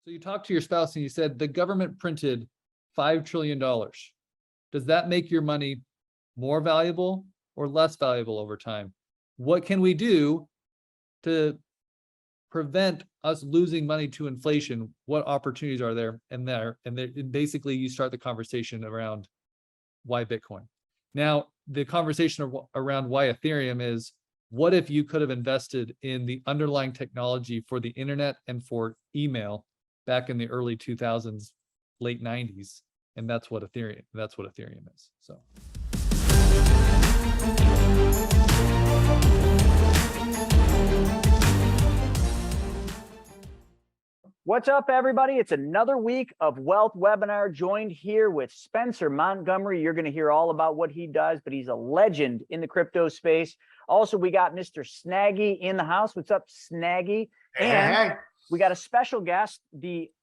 So you talked to your spouse and you said the government printed $5 trillion. Does that make your money more valuable or less valuable over time? What can we do to prevent us losing money to inflation? What opportunities are there? And basically you start the conversation around why Bitcoin. Now, the conversation around why Ethereum is, what if you could have invested in the underlying technology for the internet and for email back in the early 2000s, late 90s? And that's what Ethereum is. So. What's up, everybody? It's another week of Wealth Webinar, joined here with Spencer Montgomery. You're going to hear all about what he does, but he's a legend in the crypto space. Also, we got Mr. Snaggy in the house. What's up, Snaggy? And we got a special guest,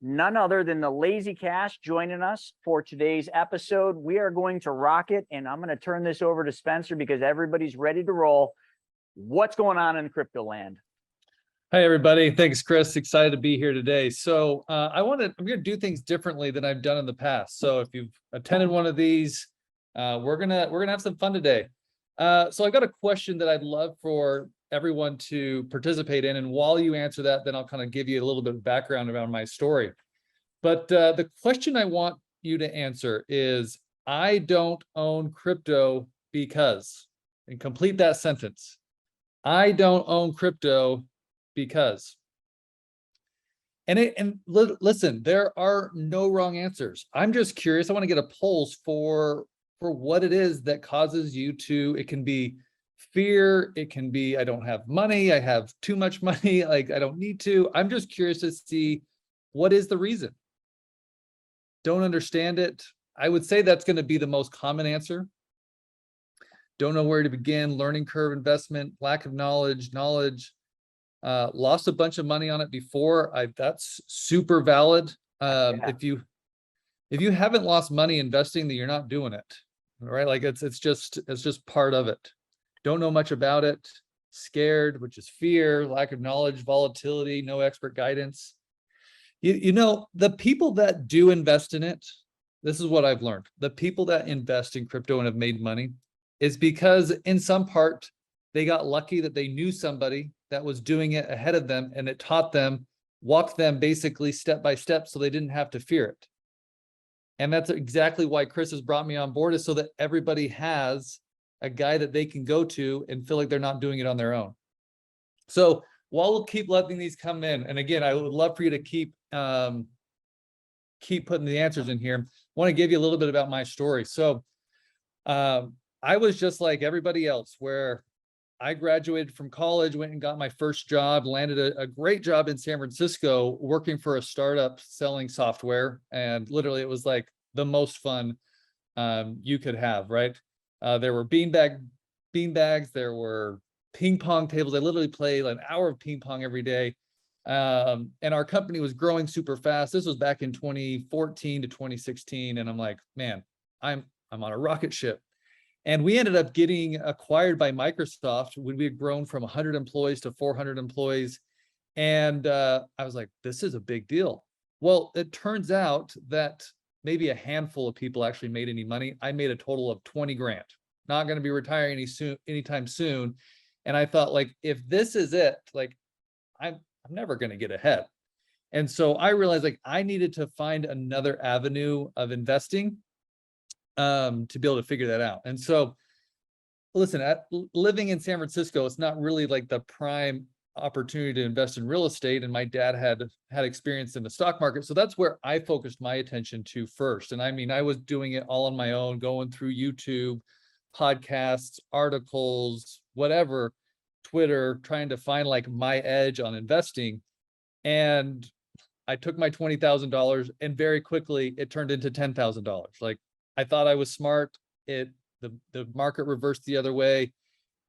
none other than the Lazy Cash, joining us for today's episode. We are going to rock it, and I'm going to turn this over to Spencer because everybody's ready to roll. What's going on in crypto land? Hi, everybody. Thanks, Chris. Excited to be here today. So I'm going to do things differently than I've done in the past. So if you've attended one of these, we're gonna have some fun today. So I've got a question that I'd love for everyone to participate in. And while you answer that, then I'll kind of give you a little bit of background around my story. But the question I want you to answer is, I don't own crypto because, and complete that sentence. I don't own crypto because. Listen, there are no wrong answers. I'm just curious. I want to get a pulse for what it is that causes you to. It can be fear. It can be, I don't have money. I have too much money. Like, I don't need to. I'm just curious to see what is the reason. Don't understand it. I would say that's going to be the most common answer. Don't know where to begin. Learning curve, investment, lack of knowledge. Lost a bunch of money on it before. That's super valid. If you haven't lost money investing, then you're not doing it, right? Like it's just part of it. Don't know much about it. Scared, which is fear, lack of knowledge, volatility, no expert guidance. You know, the people that do invest in it, this is what I've learned. The people that invest in crypto and have made money is because in some part, they got lucky that they knew somebody that was doing it ahead of them, and it taught them, walked them basically step by step so they didn't have to fear it. And that's exactly why Chris has brought me on board, is so that everybody has a guy that they can go to and feel like they're not doing it on their own. So while we'll keep letting these come in, and again, I would love for you to keep putting the answers in here. I want to give you a little bit about my story. So I was just like everybody else, where I graduated from college, went and got my first job, landed a great job in San Francisco working for a startup selling software. And literally it was like the most fun you could have, right? There were beanbags, there were ping pong tables. I literally played an hour of ping pong every day. And our company was growing super fast. This was back in 2014 to 2016. And I'm like, man, I'm on a rocket ship. And we ended up getting acquired by Microsoft when we had grown from 100 employees to 400 employees. And I was like, this is a big deal. Well, it turns out that maybe a handful of people actually made any money. I made a total of 20 grand. Not going to be retiring anytime soon. And I thought, like, if this is it, like, I'm never going to get ahead. And so I realized, like, I needed to find another avenue of investing to be able to figure that out. And so, listen, living in San Francisco, it's not really like the prime opportunity to invest in real estate. And my dad had experience in the stock market. So that's where I focused my attention to first. And I mean, I was doing it all on my own, going through YouTube, podcasts, articles, whatever, Twitter, trying to find like my edge on investing. And I took my $20,000 and very quickly it turned into $10,000. Like, I thought I was smart. The market reversed the other way,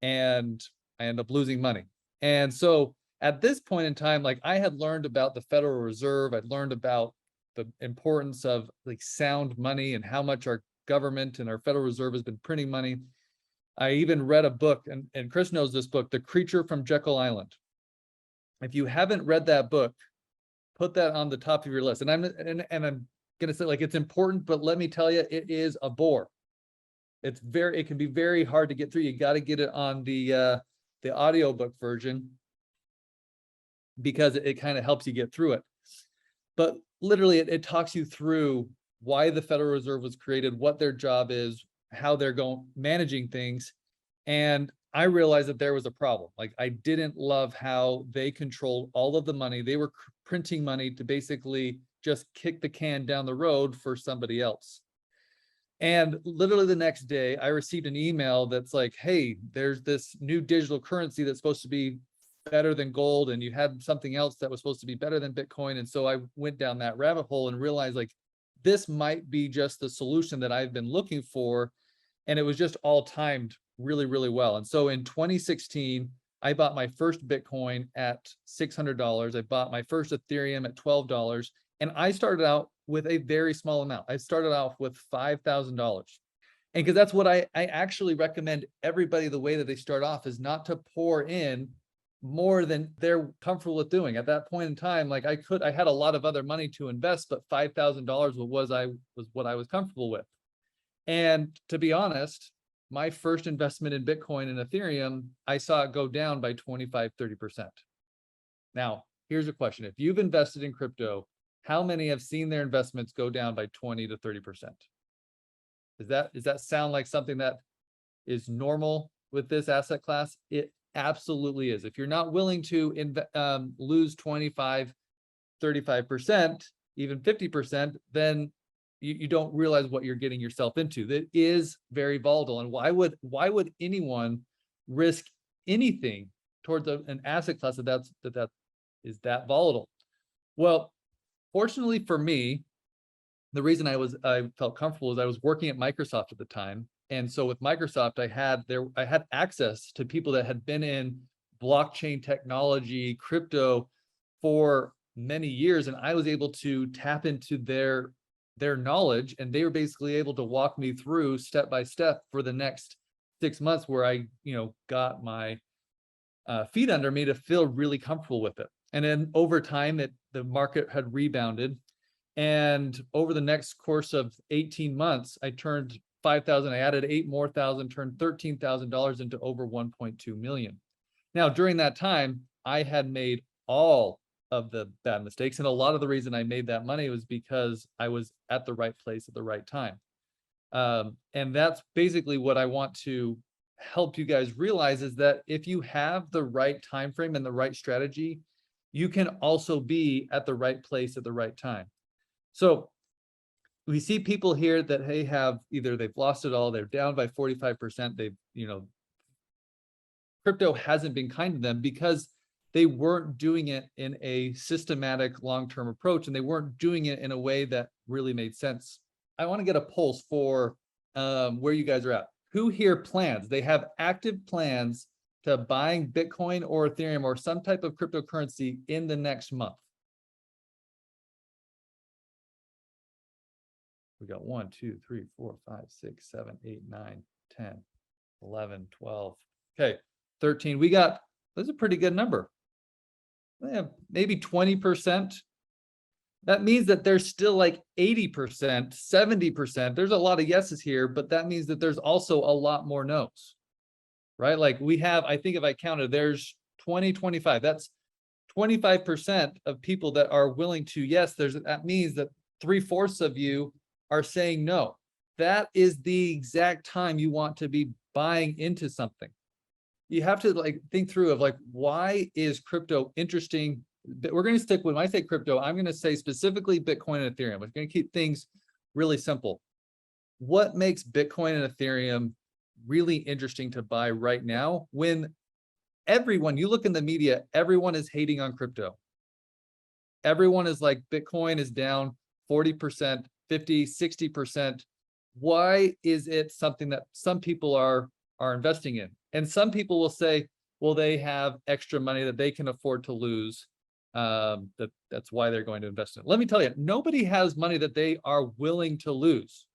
and I ended up losing money. And so at this point in time, like, I had learned about the Federal Reserve. I'd learned about the importance of like sound money and how much our government and our Federal Reserve has been printing money. I even read a book, and Chris knows this book, The Creature from Jekyll Island. If you haven't read that book, put that on the top of your list. And I'm gonna say, like, it's important, but let me tell you, it is a bore. It can be very hard to get through. You got to get it on the audiobook version, because it kind of helps you get through it. But literally, it talks you through why the Federal Reserve was created, what their job is, how they're managing things. And I realized that there was a problem. Like, I didn't love how they controlled all of the money. They were printing money to basically just kick the can down the road for somebody else. And literally the next day, I received an email that's like, hey, there's this new digital currency that's supposed to be better than gold, and you had something else that was supposed to be better than Bitcoin. And so I went down that rabbit hole and realized, like, this might be just the solution that I've been looking for. And it was just all timed really, really well. And so in 2016, I bought my first Bitcoin at $600. I bought my first Ethereum at $12. And I started out with a very small amount. I started off with $5,000. And because that's what I actually recommend everybody, the way that they start off is not to pour in more than they're comfortable with doing. At that point in time, like, I had a lot of other money to invest, but $5,000 was what I was comfortable with. And to be honest, my first investment in Bitcoin and Ethereum, I saw it go down by 25, 30%. Now, here's a question. If you've invested in crypto, how many have seen their investments go down by 20 to 30%? Does that sound like something that is normal with this asset class? It absolutely is. If you're not willing to lose 25, 35%, even 50%, then you don't realize what you're getting yourself into. That is very volatile. And why would anyone risk anything towards an asset class that is that volatile? Well, fortunately for me, the reason I felt comfortable is I was working at Microsoft at the time. And so with Microsoft, I had access to people that had been in blockchain technology, crypto for many years. And I was able to tap into their knowledge, and they were basically able to walk me through step by step for the next 6 months, where I, got my feet under me to feel really comfortable with it. And then over time, the market had rebounded. And over the next course of 18 months, I turned 5,000, I added 8 more thousand, turned $13,000 into over 1.2 million. Now, during that time, I had made all of the bad mistakes. And a lot of the reason I made that money was because I was at the right place at the right time. And that's basically what I want to help you guys realize, is that if you have the right time frame and the right strategy, you can also be at the right place at the right time. So we see people here that they've lost it all, they're down by 45%. Crypto hasn't been kind to them because they weren't doing it in a systematic long-term approach, and they weren't doing it in a way that really made sense. I want to get a pulse for where you guys are at. Who here plans? They have active plans to buying Bitcoin or Ethereum or some type of cryptocurrency in the next month. We got 1, 2, 3, 4, 5, 6, 7, 8, 9, 10, 11, 12. Okay, 13. That's a pretty good number. Yeah, maybe 20%. That means that there's still like 80%, 70%. There's a lot of yeses here, but that means that there's also a lot more no's, right? Like we have, I think if I counted, there's 20, 25. That's 25% of people that are willing to yes. That means that 3/4 of you are saying no. That is the exact time you want to be buying into something. You have to think through of why is crypto interesting? We're going to stick with, when I say crypto, I'm going to say specifically Bitcoin and Ethereum. We're going to keep things really simple. What makes Bitcoin and Ethereum really interesting to buy right now when you look in the media, everyone is hating on crypto. Everyone is like, Bitcoin is down 40%, 50, 60%. Why is it something that some people are investing in? And some people will say, well, they have extra money that they can afford to lose. That's why they're going to invest in it. Let me tell you, nobody has money that they are willing to lose.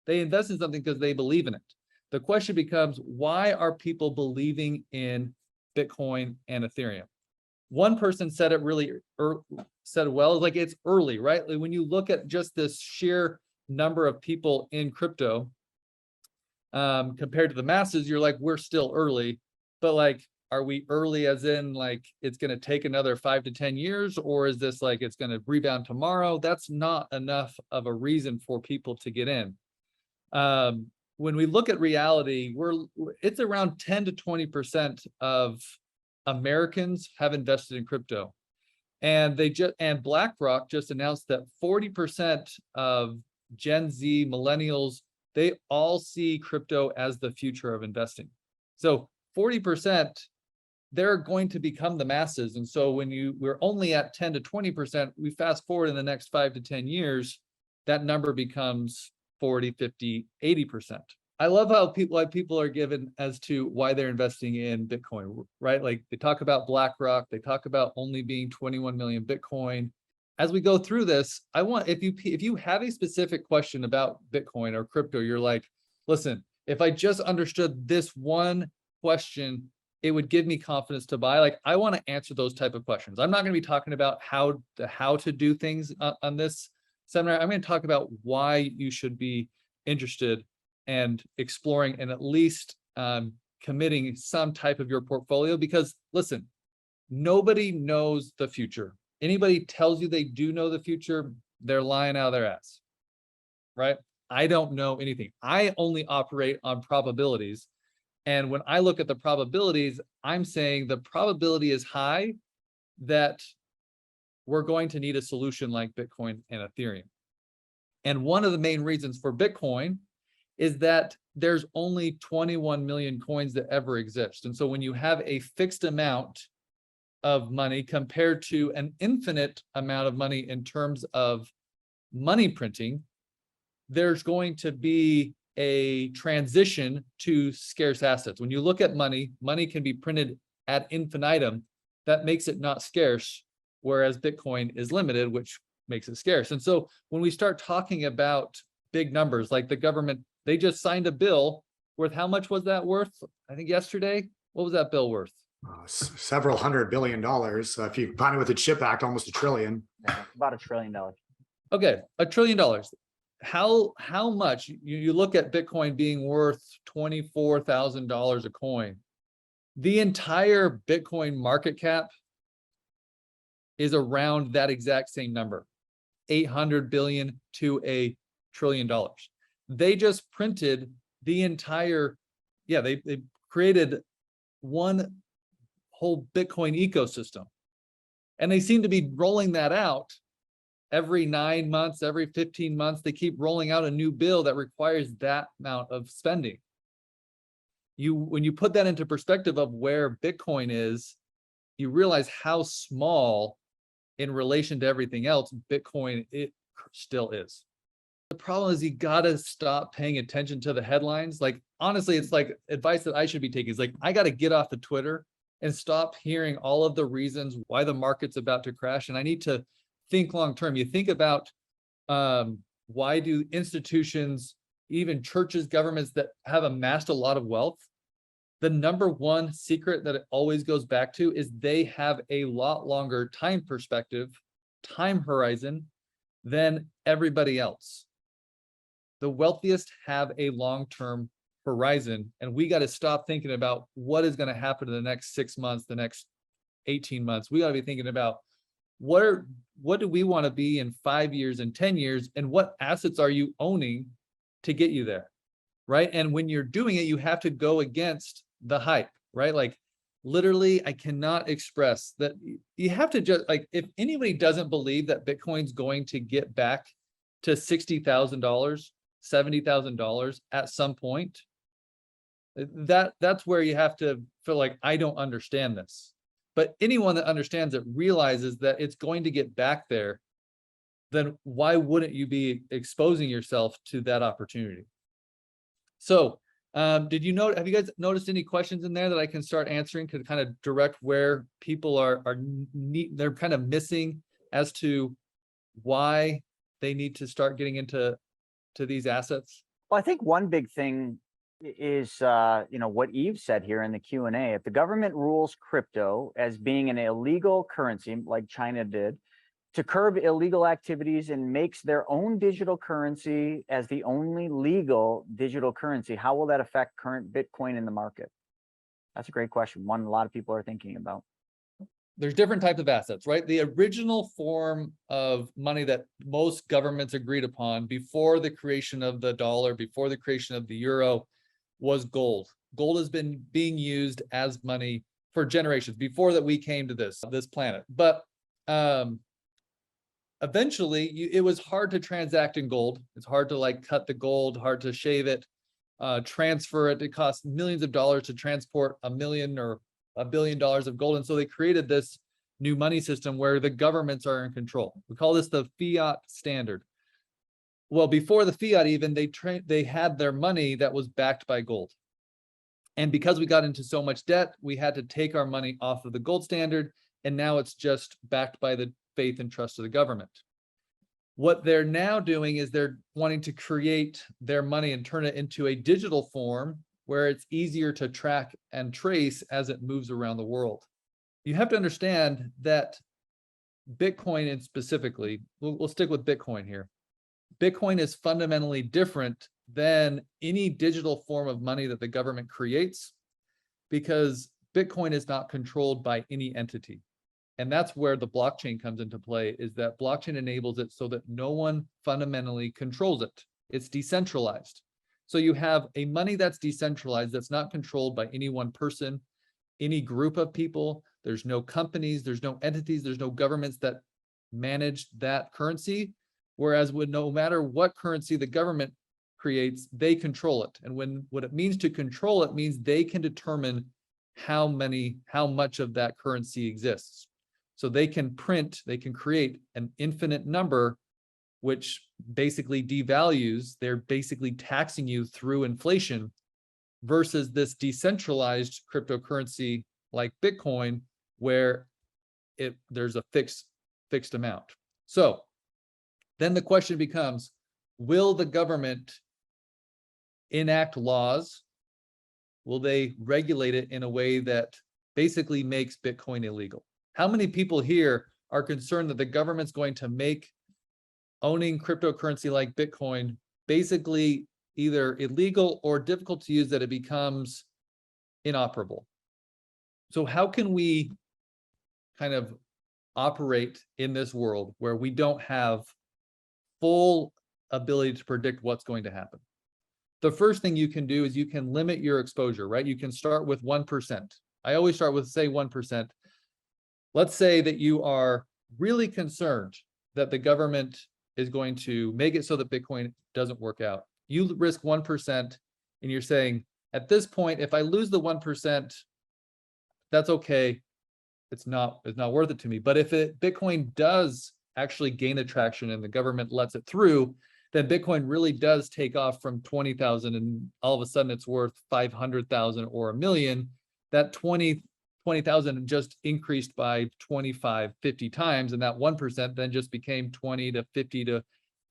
They invest in something because they believe in it. The question becomes, why are people believing in Bitcoin and Ethereum? one person said it really said well, like it's early, right? Like when you look at just this sheer number of people in crypto, compared to the masses, you're like, we're still early, but like, are we early as in like, it's going to take another 5 to 10 years, or is this like, it's going to rebound tomorrow? That's not enough of a reason for people to get in. When we look at reality, it's around 10 to 20% of Americans have invested in crypto. And BlackRock just announced that 40% of Gen Z millennials, they all see crypto as the future of investing. So 40%, they're going to become the masses. And so when we're only at 10 to 20%, we fast forward in the next 5 to 10 years, that number becomes 40, 50, 80%. I love how people are given as to why they're investing in Bitcoin, right? Like they talk about BlackRock, they talk about only being 21 million Bitcoin. As we go through this, I want, if you have a specific question about Bitcoin or crypto, you're like, listen, if I just understood this one question, it would give me confidence to buy. Like I want to answer those type of questions. I'm not going to be talking about how to do things on this seminar. I'm going to talk about why you should be interested and exploring and at least committing some type of your portfolio, because listen, nobody knows the future. Anybody tells you they do know the future, they're lying out of their ass, right? I don't know anything. I only operate on probabilities. And when I look at the probabilities, I'm saying the probability is high that we're going to need a solution like Bitcoin and Ethereum. And one of the main reasons for Bitcoin is that there's only 21 million coins that ever exist. And so when you have a fixed amount of money compared to an infinite amount of money in terms of money printing, there's going to be a transition to scarce assets. When you look at money, money can be printed ad infinitum. That makes it not scarce, whereas Bitcoin is limited, which makes it scarce. And so when we start talking about big numbers, like the government, they just signed a bill worth, how much was that worth? I think yesterday, what was that bill worth? Several $100 billion. If you combine it with the CHIP Act, almost $1 trillion. Yeah, about $1 trillion. Okay, $1 trillion. How much? You look at Bitcoin being worth $24,000 a coin. The entire Bitcoin market cap is around that exact same number, 800 billion to $1 trillion. They just printed the entire, they created one whole Bitcoin ecosystem. And they seem to be rolling that out every 9 months, every 15 months. They keep rolling out a new bill that requires that amount of spending. When you put that into perspective of where Bitcoin is, you realize how small in relation to everything else Bitcoin it still is. The problem is you gotta stop paying attention to the headlines. Like honestly, it's like advice that I should be taking is like, I gotta get off the Twitter and stop hearing all of the reasons why the market's about to crash. And I need to think long-term. You think about why do institutions, even churches, governments that have amassed a lot of wealth, the number one secret that it always goes back to is they have a lot longer time perspective, time horizon than everybody else. The wealthiest have a long-term horizon, and we got to stop thinking about what is going to happen in the next 6 months, the next 18 months. We got to be thinking about what do we want to be in 5 years and 10 years, and what assets are you owning to get you there, right? And when you're doing it, you have to go against the hype, right? Like literally, I cannot express that. You have to just like, if anybody doesn't believe that Bitcoin's going to get back to $60,000, $70,000 at some point, that's where you have to feel like, I don't understand this. But anyone that understands it realizes that it's going to get back there. Then why wouldn't you be exposing yourself to that opportunity? So have you guys noticed any questions in there that I can start answering to kind of direct where people they're kind of missing as to why they need to start getting into these assets? Well, I think one big thing is what Eve said here in the Q&A. If the government rules crypto as being an illegal currency, like China did, to curb illegal activities and makes their own digital currency as the only legal digital currency, how will that affect current Bitcoin in the market? That's a great question. One a lot of people are thinking about. There's different types of assets, right? The original form of money that most governments agreed upon before the creation of the dollar, before the creation of the euro, was gold. Gold has been being used as money for generations before that we came to this planet. But eventually, it was hard to transact in gold. It's hard to like cut the gold, hard to shave it, transfer it. It costs millions of dollars to transport $1 million or $1 billion of gold. And so they created this new money system where the governments are in control. We call this the fiat standard. Well, before the fiat even, they had their money that was backed by gold. And because we got into so much debt, we had to take our money off of the gold standard. And now it's just backed by the faith and trust of the government. What they're now doing is they're wanting to create their money and turn it into a digital form where it's easier to track and trace as it moves around the world. You have to understand that Bitcoin, and specifically, we'll stick with Bitcoin here. Bitcoin is fundamentally different than any digital form of money that the government creates, because Bitcoin is not controlled by any entity. And that's where the blockchain comes into play, is that blockchain enables it so that no one fundamentally controls it. It's decentralized. So you have a money that's decentralized, that's not controlled by any one person, any group of people. There's no companies, there's no entities, there's no governments that manage that currency. Whereas no matter what currency the government creates, they control it. And what it means to control it means they can determine how much of that currency exists. So they can create an infinite number, which basically devalues, they're basically taxing you through inflation, versus this decentralized cryptocurrency like Bitcoin, where there's a fixed amount. So then the question becomes, will the government enact laws? Will they regulate it in a way that basically makes Bitcoin illegal? How many people here are concerned that the government's going to make owning cryptocurrency like Bitcoin basically either illegal or difficult to use, that it becomes inoperable? So how can we kind of operate in this world where we don't have full ability to predict what's going to happen? The first thing you can do is you can limit your exposure, right? You can start with 1%. I always start with, say, 1%. Let's say that you are really concerned that the government is going to make it so that Bitcoin doesn't work out. You risk 1%, and you're saying, at this point, if I lose the 1%, that's okay. It's not worth it to me. But if Bitcoin does actually gain attraction and the government lets it through, then Bitcoin really does take off from 20,000, and all of a sudden it's worth 500,000 or $1 million. That 20,000 just increased by 25, 50 times, and that 1% then just became 20 to 50 to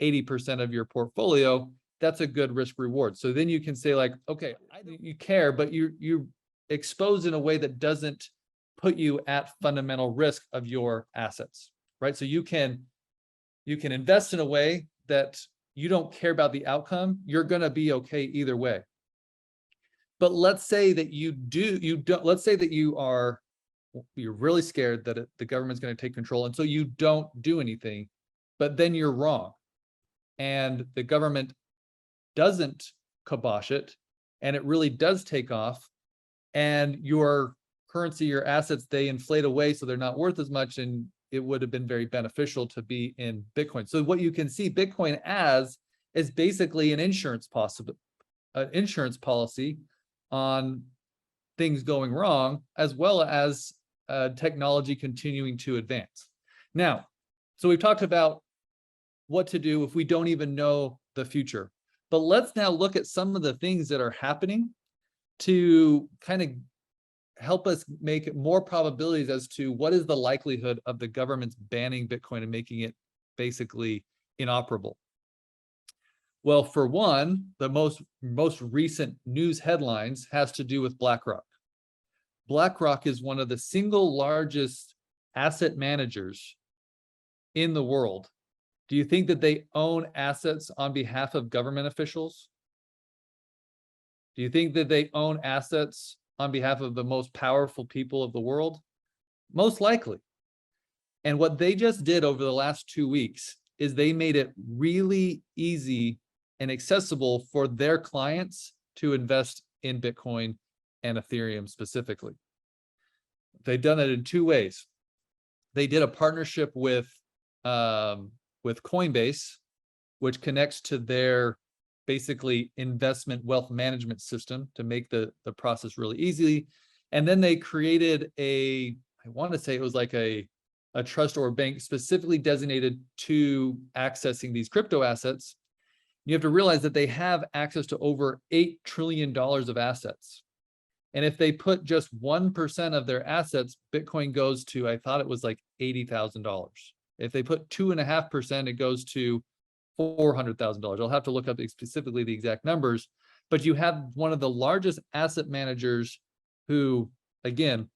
80% of your portfolio. That's a good risk reward. So then you can say, like, okay, you care, but you're exposed in a way that doesn't put you at fundamental risk of your assets, right? So you can invest in a way that you don't care about the outcome. You're going to be okay either way. But let's say that let's say that you're really scared that the government's going to take control, and so you don't do anything, but then you're wrong, and the government doesn't kibosh it, and it really does take off, and your currency, your assets, they inflate away, so they're not worth as much, and it would have been very beneficial to be in Bitcoin. So what you can see Bitcoin as is basically an insurance policy on things going wrong, as well as technology continuing to advance. Now, so we've talked about what to do if we don't even know the future, but let's now look at some of the things that are happening to kind of help us make more probabilities as to what is the likelihood of the government's banning Bitcoin and making it basically inoperable. Well, for one, the most recent news headlines has to do with BlackRock. BlackRock is one of the single largest asset managers in the world. Do you think that they own assets on behalf of government officials? Do you think that they own assets on behalf of the most powerful people of the world? Most likely. And what they just did over the last 2 weeks is they made it really easy and accessible for their clients to invest in Bitcoin and Ethereum specifically. They've done it in 2 ways. They did a partnership with Coinbase, which connects to their basically investment wealth management system to make the process really easy. And then they created I want to say it was like a trust or a bank specifically designated to accessing these crypto assets. You have to realize that they have access to over $8 trillion of assets. And if they put just 1% of their assets, Bitcoin goes to, I thought it was like $80,000. If they put 2.5%, it goes to $400,000. I'll have to look up specifically the exact numbers, but you have one of the largest asset managers who, again,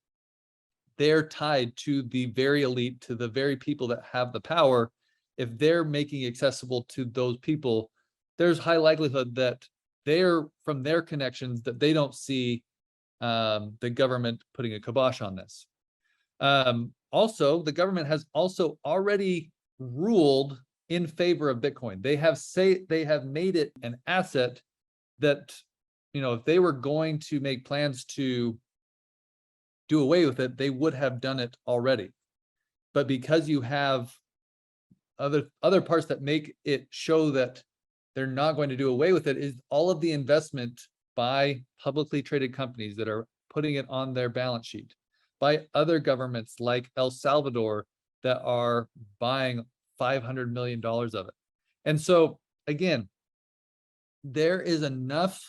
they're tied to the very elite, to the very people that have the power. If they're making it accessible to those people, there's high likelihood that they're from their connections that they don't see the government putting a kibosh on this. Also, the government has also already ruled in favor of Bitcoin. They have made it an asset that, if they were going to make plans to do away with it, they would have done it already. But because you have other parts that make it show that they're not going to do away with it, is all of the investment by publicly traded companies that are putting it on their balance sheet, by other governments like El Salvador that are buying $500 million of it. And so again, there is enough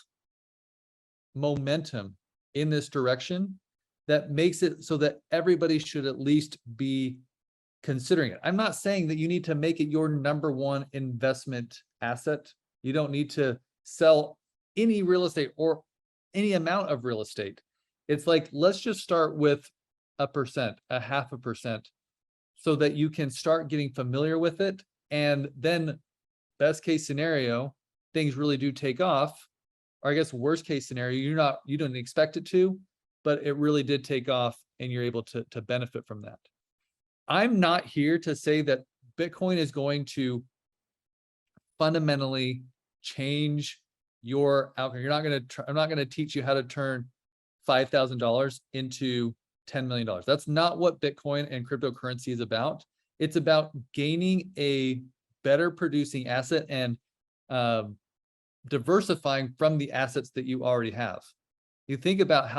momentum in this direction that makes it so that everybody should at least be considering it. I'm not saying that you need to make it your number one investment asset. You don't need to sell any real estate or any amount of real estate. It's like, let's just start with 1%, 0.5%, so that you can start getting familiar with it. And then best case scenario, things really do take off. Or I guess worst case scenario, you don't expect it to, but it really did take off and you're able to benefit from that. I'm not here to say that Bitcoin is going to fundamentally change your outcome. I'm not going to teach you how to turn $5,000 into $10 million. That's not what Bitcoin and cryptocurrency is about. It's about gaining a better producing asset and diversifying from the assets that you already have. You think about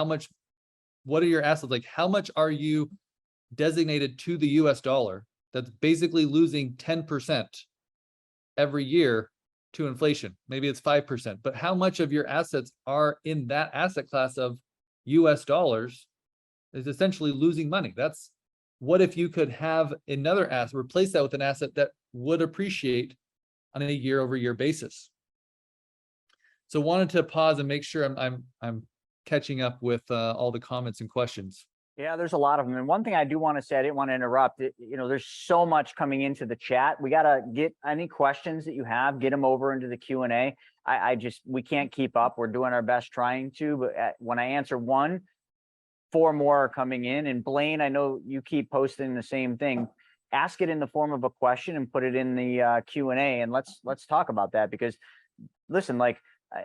what are your assets? Like, how much are you designated to the US dollar that's basically losing 10% every year to inflation? Maybe it's 5%, but how much of your assets are in that asset class of US dollars is essentially losing money? That's what if you could have another asset, replace that with an asset that would appreciate on a year-over-year basis. So wanted to pause and make sure I'm catching up with all the comments and questions. Yeah, there's a lot of them. And one thing I do want to say, I didn't want to interrupt it. There's so much coming into the chat. We got to get any questions that you have, get them over into the Q&A. We can't keep up. We're doing our best trying to, but when I answer one, 4 more are coming in. And Blaine, I know you keep posting the same thing. Ask it in the form of a question and put it in the Q&A. And let's talk about that, because listen, like,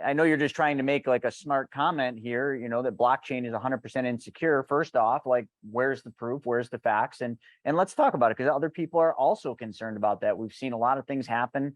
I know you're just trying to make like a smart comment here, that blockchain is 100% insecure. First off, like, where's the proof? Where's the facts? And let's talk about it, because other people are also concerned about that. We've seen a lot of things happen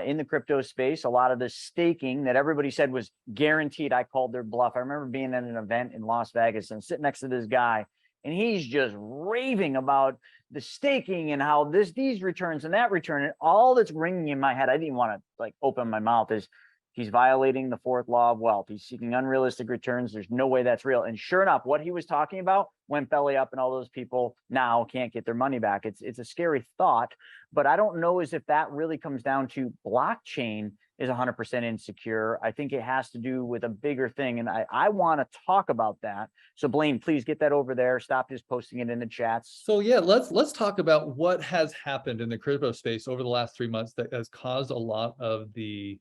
in the crypto space. A lot of the staking that everybody said was guaranteed, I called their bluff. I remember being at an event in Las Vegas and sitting next to this guy, and he's just raving about the staking and how these returns and that return, and all that's ringing in my head, I didn't even want to like open my mouth, is He's violating the fourth law of wealth. He's seeking unrealistic returns. There's no way that's real. And sure enough, what he was talking about went belly up, and all those people now can't get their money back. It's a scary thought, but I don't know as if that really comes down to blockchain is 100% insecure. I think it has to do with a bigger thing. And I want to talk about that. So Blaine, please get that over there. Stop just posting it in the chats. So yeah, let's talk about what has happened in the crypto space over the last 3 months that has caused a lot of the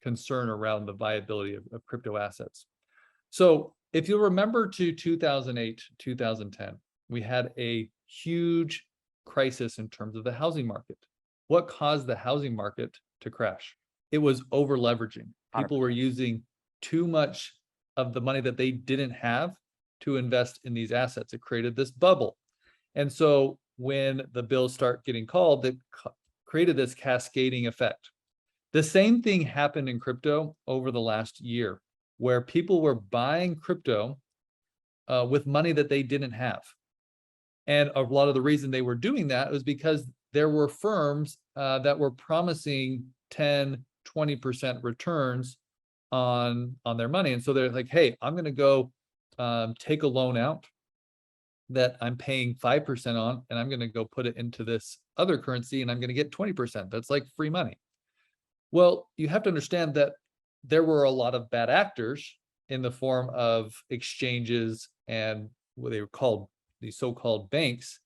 concern around the viability of crypto assets. So if you remember to 2008, 2010, we had a huge crisis in terms of the housing market. What caused the housing market to crash? It was over leveraging. People were using too much of the money that they didn't have to invest in these assets. It created this bubble. And so when the bills start getting called, that created this cascading effect. The same thing happened in crypto over the last year, where people were buying crypto with money that they didn't have. And a lot of the reason they were doing that was because there were firms that were promising 10, 20% returns on their money. And so they're like, hey, I'm going to go take a loan out that I'm paying 5% on, and I'm going to go put it into this other currency, and I'm going to get 20%. That's like free money. Well, you have to understand that there were a lot of bad actors in the form of exchanges and what they were called, these so-called banks,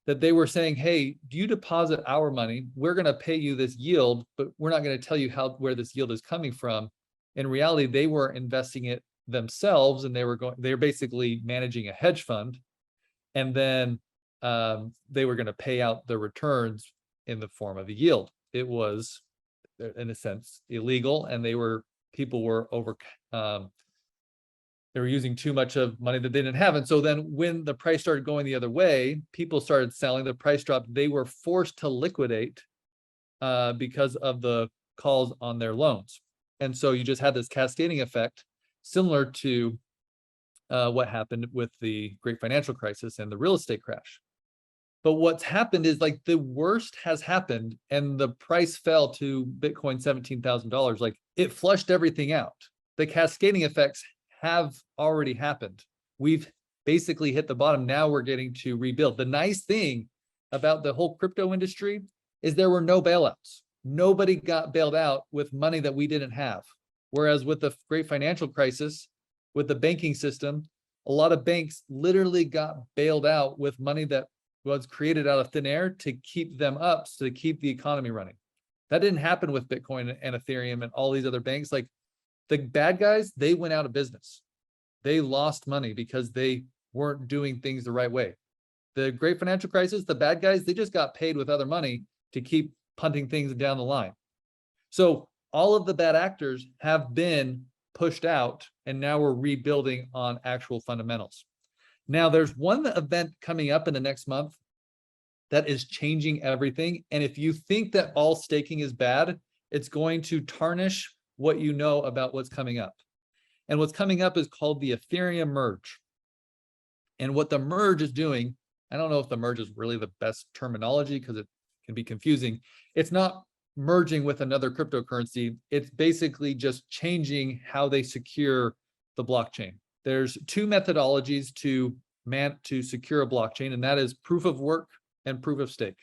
that they were saying, hey, do you deposit our money? We're going to pay you this yield, but we're not going to tell you where this yield is coming from. In reality, they were investing it themselves, and they're basically managing a hedge fund. And then they were going to pay out the returns in the form of a yield. It was, in a sense, illegal, and people were they were using too much of money that they didn't have. And so then when the price started going the other way, people started selling, the price dropped, they were forced to liquidate because of the calls on their loans. And so you just had this cascading effect, similar to what happened with the great financial crisis and the real estate crash. But what's happened is, like, the worst has happened, and the price fell to Bitcoin $17,000. Like, it flushed everything out. The cascading effects have already happened. We've basically hit the bottom. Now we're getting to rebuild. The nice thing about the whole crypto industry is there were no bailouts. Nobody got bailed out with money that we didn't have. Whereas with the great financial crisis, with the banking system, a lot of banks literally got bailed out with money that was created out of thin air to keep them up, so to keep the economy running. That didn't happen with Bitcoin and Ethereum and all these other banks. Like, the bad guys, they went out of business. They lost money because they weren't doing things the right way. The great financial crisis, the bad guys, they just got paid with other money to keep punting things down the line. So all of the bad actors have been pushed out, and now we're rebuilding on actual fundamentals. Now, there's one event coming up in the next month that is changing everything. And if you think that all staking is bad, it's going to tarnish what you know about what's coming up. And what's coming up is called the Ethereum Merge. And what the merge is doing, I don't know if the merge is really the best terminology because it can be confusing. It's not merging with another cryptocurrency. It's basically just changing how they secure the blockchain. There's two methodologies to secure a blockchain, and that is proof of work and proof of stake.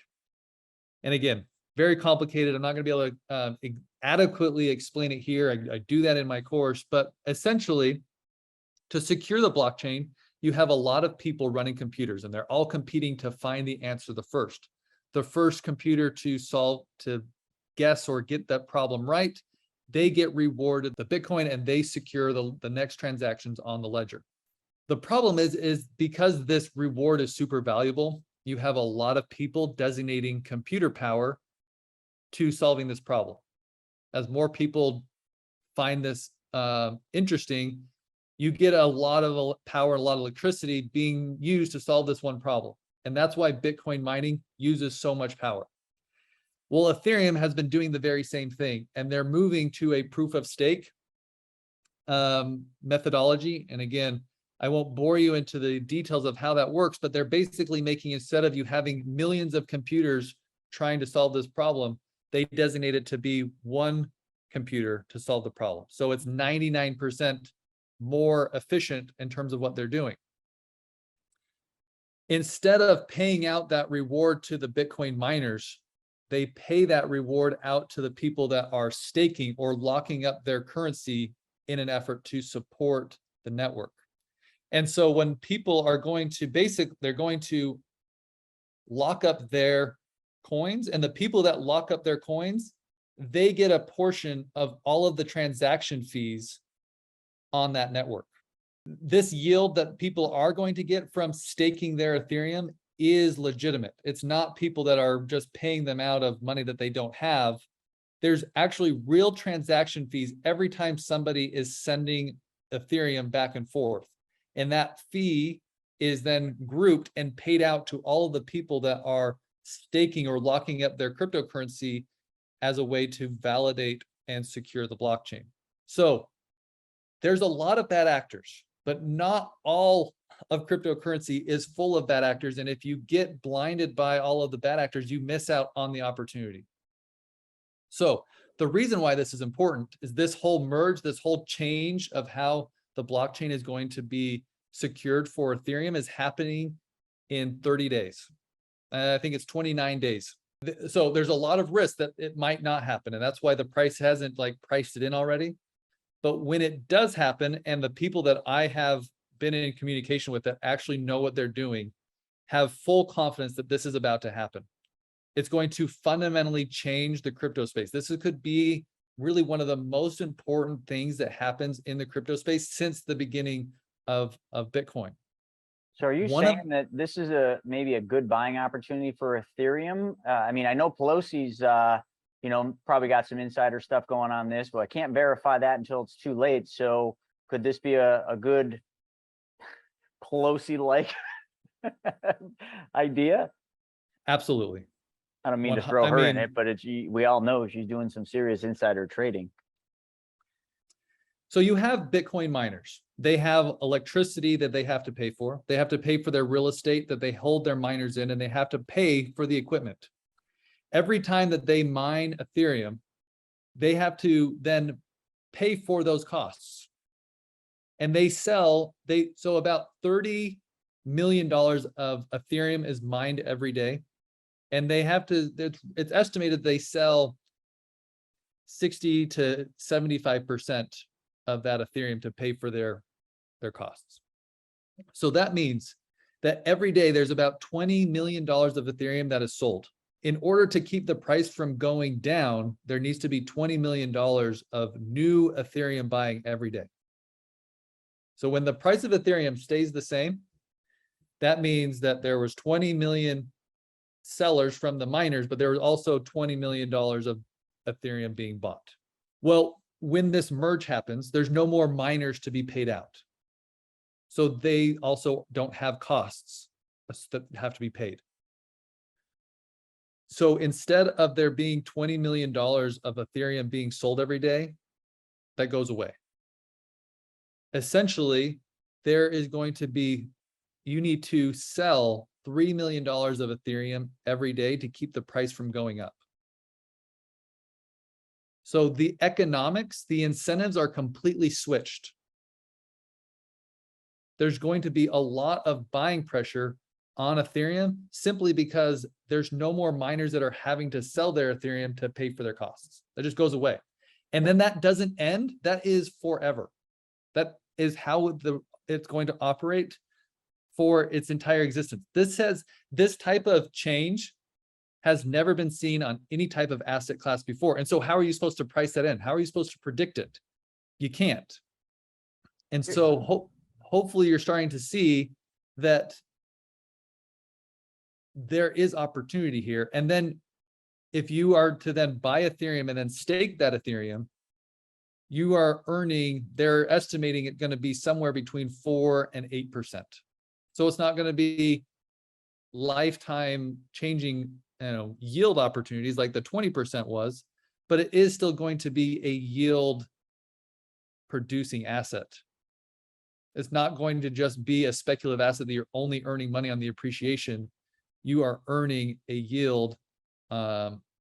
And again, very complicated. I'm not going to be able to adequately explain it here. I do that in my course, but essentially, to secure the blockchain, you have a lot of people running computers, and they're all competing to find the answer first. The first computer to guess or get that problem right, they get rewarded the Bitcoin, and they secure the next transactions on the ledger. The problem is because this reward is super valuable, you have a lot of people designating computer power to solving this problem. As more people find this interesting, you get a lot of power, a lot of electricity being used to solve this one problem. And that's why Bitcoin mining uses so much power. Well, Ethereum has been doing the very same thing, and they're moving to a proof of stake methodology. And again, I won't bore you into the details of how that works, but they're basically making, instead of you having millions of computers trying to solve this problem, they designate it to be one computer to solve the problem. So it's 99% more efficient in terms of what they're doing. Instead of paying out that reward to the Bitcoin miners, they pay that reward out to the people that are staking or locking up their currency in an effort to support the network. And so when people are going to they're going to lock up their coins, and the people that lock up their coins, they get a portion of all of the transaction fees on that network. This yield that people are going to get from staking their Ethereum is legitimate. It's not people that are just paying them out of money that they don't have. There's actually real transaction fees every time somebody is sending Ethereum back and forth. And that fee is then grouped and paid out to all of the people that are staking or locking up their cryptocurrency as a way to validate and secure the blockchain. So there's a lot of bad actors, but not all of cryptocurrency is full of bad actors. And if you get blinded by all of the bad actors, you miss out on the opportunity. So the reason why this is important is this whole merge, this whole change of how the blockchain is going to be secured for Ethereum is happening in 30 days. I think it's 29 days. So there's a lot of risk that it might not happen. And that's why the price hasn't like priced it in already. But when it does happen, and the people that I have been in communication with that actually know what they're doing have full confidence that this is about to happen. It's going to fundamentally change the crypto space. This could be really one of the most important things that happens in the crypto space since the beginning of Bitcoin. So are you saying that this is maybe a good buying opportunity for Ethereum? I mean, I know Pelosi's, probably got some insider stuff going on this, but I can't verify that until it's too late. So could this be a good Pelosi-like idea? Absolutely. I don't mean to throw her in it, but we all know she's doing some serious insider trading. So you have Bitcoin miners. They have electricity that they have to pay for. They have to pay for their real estate that they hold their miners in, and they have to pay for the equipment. Every time that they mine Ethereum, they have to then pay for those costs. And they so about $30 million of Ethereum is mined every day. And they have to, it's estimated they sell 60 to 75% of that Ethereum to pay for their costs. So that means that every day there's about $20 million of Ethereum that is sold. In order to keep the price from going down, there needs to be $20 million of new Ethereum buying every day. So when the price of Ethereum stays the same, that means that there was 20 million sellers from the miners, but there was also $20 million of Ethereum being bought. Well, when this merge happens, there's no more miners to be paid out. So they also don't have costs that have to be paid. So instead of there being $20 million of Ethereum being sold every day, that goes away. Essentially, there is going to be, you need to sell $3 million of Ethereum every day to keep the price from going up. So the economics, the incentives are completely switched. There's going to be a lot of buying pressure on Ethereum simply because there's no more miners that are having to sell their Ethereum to pay for their costs. That just goes away. And then that doesn't end. That is forever. That is how it's going to operate for its entire existence. This type of change has never been seen on any type of asset class before. And so how are you supposed to price that in? How are you supposed to predict it? You can't. And so hopefully you're starting to see that there is opportunity here. And then if you are to then buy Ethereum and then stake that Ethereum, you are earning, they're estimating it going to be somewhere between 4 and 8%. So it's not going to be lifetime changing, yield opportunities like the 20% was, but it is still going to be a yield producing asset. It's not going to just be a speculative asset that you're only earning money on the appreciation. You are earning a yield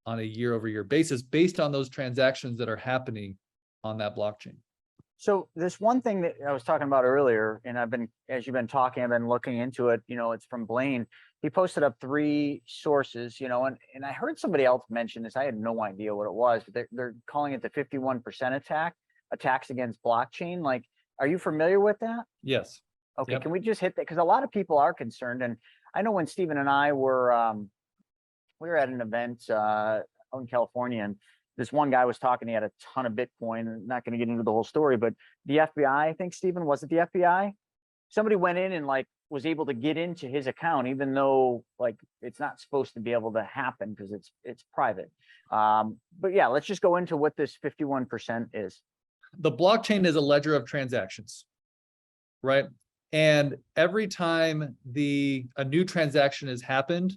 on a year-over-year basis based on those transactions that are happening on that blockchain. So this one thing that I was talking about earlier, and as you've been talking, I've been looking into it, it's from Blaine. He posted up 3 sources, and I heard somebody else mention this. I had no idea what it was, but they're calling it the 51% attacks against blockchain. Like, are you familiar with that? Yes. Okay. Yep. Can we just hit that? Because a lot of people are concerned. And I know when Stephen and I were, we were at an event out in California, and this one guy was talking, he had a ton of Bitcoin. I'm not going to get into the whole story, but the FBI, I think, Stephen, was it the FBI? Somebody went in and was able to get into his account, even though it's not supposed to be able to happen because it's private. But yeah, let's just go into what this 51% is. The blockchain is a ledger of transactions, right? And every time a new transaction has happened,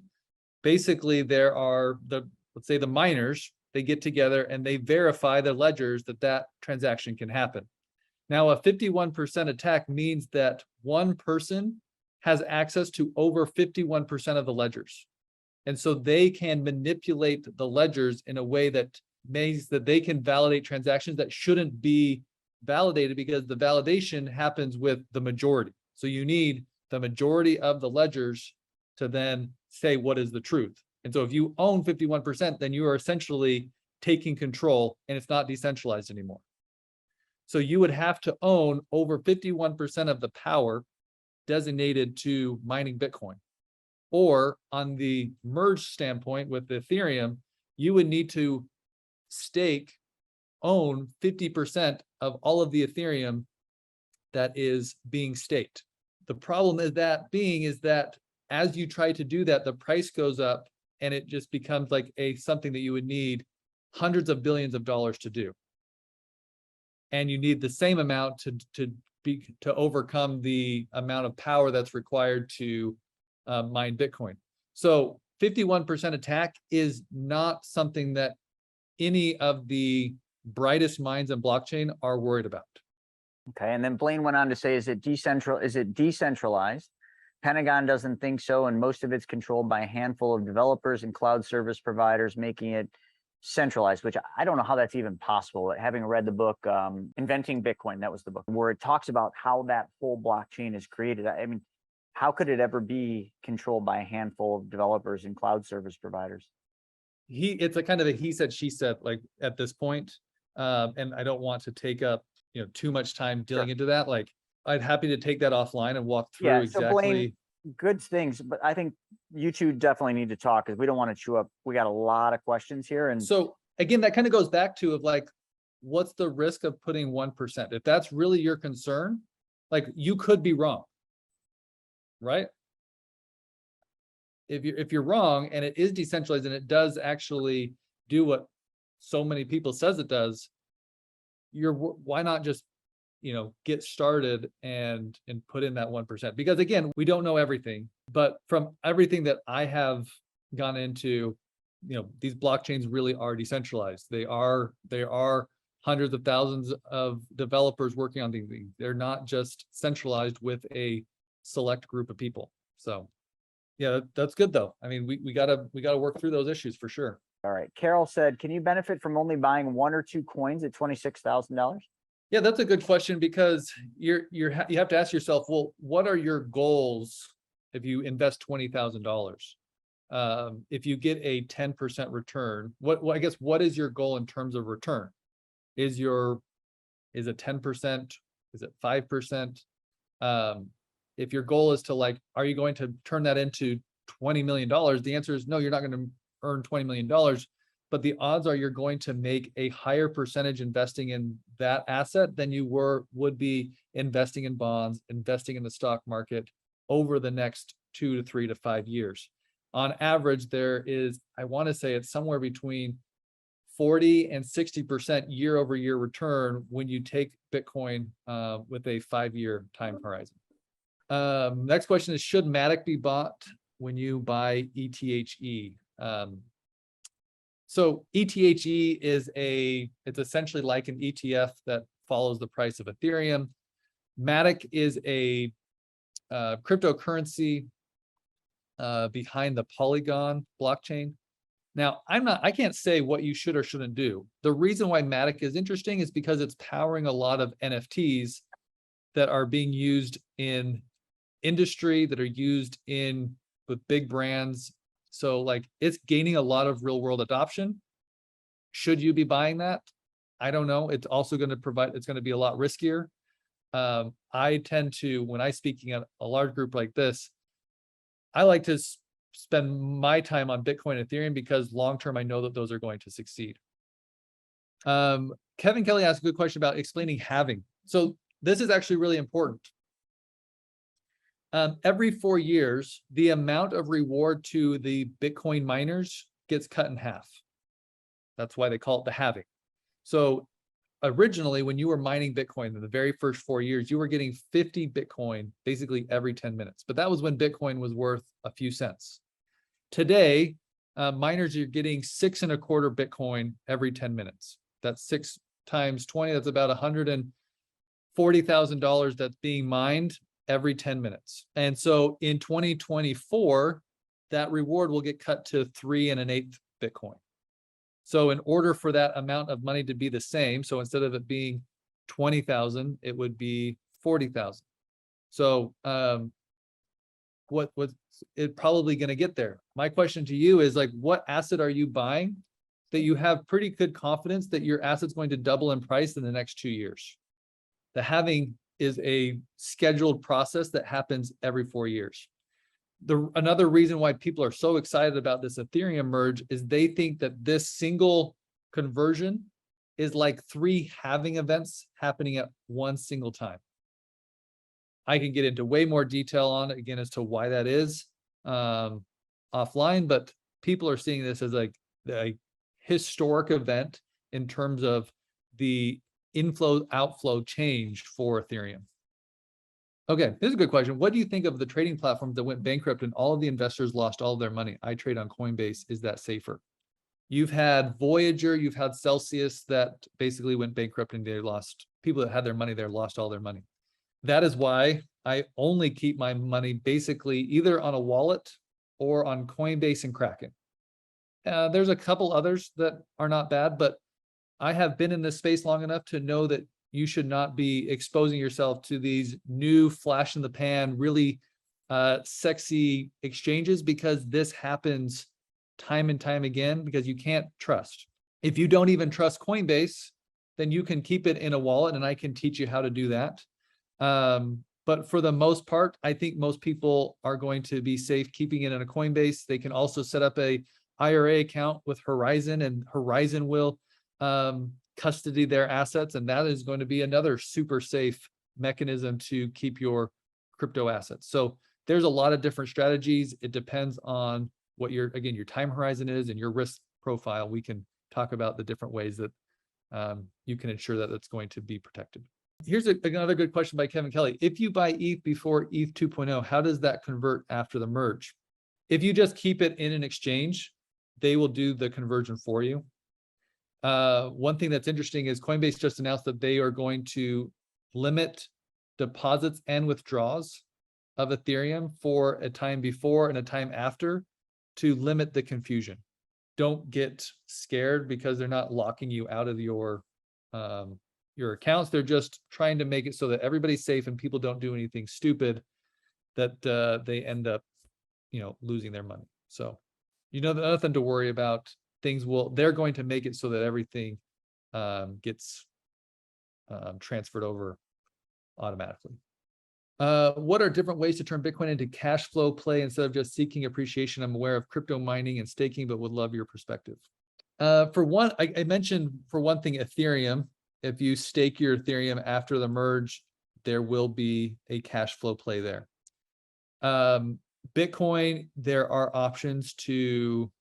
basically there are let's say the miners, they get together and they verify the ledgers that transaction can happen. Now, a 51% attack means that one person has access to over 51% of the ledgers. And so they can manipulate the ledgers in a way that means that they can validate transactions that shouldn't be validated, because the validation happens with the majority. So you need the majority of the ledgers to then say what is the truth. And so if you own 51%, then you are essentially taking control and it's not decentralized anymore. So you would have to own over 51% of the power designated to mining Bitcoin. Or on the merge standpoint with Ethereum, you would need to own 50% of all of the Ethereum that is being staked. The problem is that as you try to do that, the price goes up and it just becomes like something that you would need hundreds of billions of dollars to do. And you need the same amount to overcome the amount of power that's required to mine Bitcoin. So 51% attack is not something that any of the brightest minds in blockchain are worried about. Okay, and then Blaine went on to say, is it decentralized? Pentagon doesn't think so, and most of it's controlled by a handful of developers and cloud service providers, making it centralized, which I don't know how that's even possible. Having read the book, Inventing Bitcoin, that was the book, where it talks about how that whole blockchain is created. I mean, how could it ever be controlled by a handful of developers and cloud service providers? It's a kind of a he said, she said, like at this point. And I don't want to take up too much time dealing into that. Like, I'd happy to take that offline and walk through So exactly. Blaine, good things, but I think you two definitely need to talk because we don't want to chew up. We got a lot of questions here. And so again, that kind of goes back to what's the risk of putting 1%? If that's really your concern, you could be wrong, right? If you're wrong and it is decentralized and it does actually do what so many people says it does, why not just get started and put in that 1%? Because again, we don't know everything, but from everything that I have gone into, these blockchains really are decentralized. They are hundreds of thousands of developers working on these things. They're not just centralized with a select group of people. So yeah, that's good though. I mean, we gotta work through those issues for sure. All right. Carol said, can you benefit from only buying 1 or 2 coins at $26,000? Yeah, that's a good question, because you have to ask yourself, well, what are your goals if you invest $20,000? If you get a 10% return, I guess what is your goal in terms of return? Is it 10%? Is it 5%? If your goal is to are you going to turn that into $20 million? The answer is no, you're not going to earn $20 million, but the odds are you're going to make a higher percentage investing in that asset than you would be investing in bonds, investing in the stock market over the next 2 to 3 to 5 years. On average, there is, I want to say it's somewhere between 40 and 60% year over year return when you take Bitcoin with a 5-year time horizon. Next question is, should Matic be bought when you buy ETHE? So ETHE it's essentially like an ETF that follows the price of Ethereum. Matic is a cryptocurrency behind the Polygon blockchain. Now, I can't say what you should or shouldn't do. The reason why Matic is interesting is because it's powering a lot of NFTs that are being used in industry, that are used with big brands. So like it's gaining a lot of real world adoption. Should you be buying that? I don't know. It's also going to it's going to be a lot riskier. I tend to, when I'm speaking at a large group like this, I like to spend my time on Bitcoin and Ethereum because long-term, I know that those are going to succeed. Kevin Kelly asked a good question about explaining halving. So this is actually really important. Every 4 years, the amount of reward to the Bitcoin miners gets cut in half. That's why they call it the halving. So originally, when you were mining Bitcoin in the very first 4 years, you were getting 50 Bitcoin basically every 10 minutes. But that was when Bitcoin was worth a few cents. Today, miners are getting 6.25 Bitcoin every 10 minutes. That's 6 times 20. That's about $140,000 that's being mined every 10 minutes. And so in 2024, that reward will get cut to 3 1/8 Bitcoin. So in order for that amount of money to be the same, so instead of it being 20,000, it would be 40,000. So what's it probably going to get there? My question to you is like, what asset are you buying that you have pretty good confidence that your asset's going to double in price in the next 2 years? The halving is a scheduled process that happens every 4 years. Another reason why people are so excited about this Ethereum merge is they think that this single conversion is like 3 halving events happening at one single time. I can get into way more detail on it again as to why that is offline, but people are seeing this as like a historic event in terms of the inflow outflow change for Ethereum. Okay, this is a good question. What do you think of the trading platforms that went bankrupt and all of the investors lost all of their money? I trade on Coinbase. Is that safer? You've had Voyager, you've had Celsius that basically went bankrupt and they lost, people that had their money there lost all their money. That is why I only keep my money basically either on a wallet or on Coinbase and Kraken. There's a couple others that are not bad, but I have been in this space long enough to know that you should not be exposing yourself to these new flash in the pan, really sexy exchanges, because this happens time and time again because you can't trust. If you don't even trust Coinbase, then you can keep it in a wallet and I can teach you how to do that. But for the most part, I think most people are going to be safe keeping it in a Coinbase. They can also set up a IRA account with Horizon, and Horizon will custody their assets, and that is going to be another super safe mechanism to keep your crypto assets. So there's a lot of different strategies. It depends on what your time horizon is and your risk profile. We can talk about the different ways that you can ensure that it's going to be protected. Here's another good question by Kevin Kelly. If you buy ETH before ETH 2.0, how does that convert after the merge? If you just keep it in an exchange, they will do the conversion for you. One thing that's interesting is Coinbase just announced that they are going to limit deposits and withdrawals of Ethereum for a time before and a time after to limit the confusion. Don't get scared because they're not locking you out of your accounts. They're just trying to make it so that everybody's safe and people don't do anything stupid that they end up, losing their money. So, nothing to worry about. They're going to make it so that everything gets transferred over automatically. What are different ways to turn Bitcoin into cash flow play instead of just seeking appreciation? I'm aware of crypto mining and staking, but would love your perspective. For one, I mentioned for one thing, Ethereum. If you stake your Ethereum after the merge, there will be a cash flow play there. Bitcoin, there are options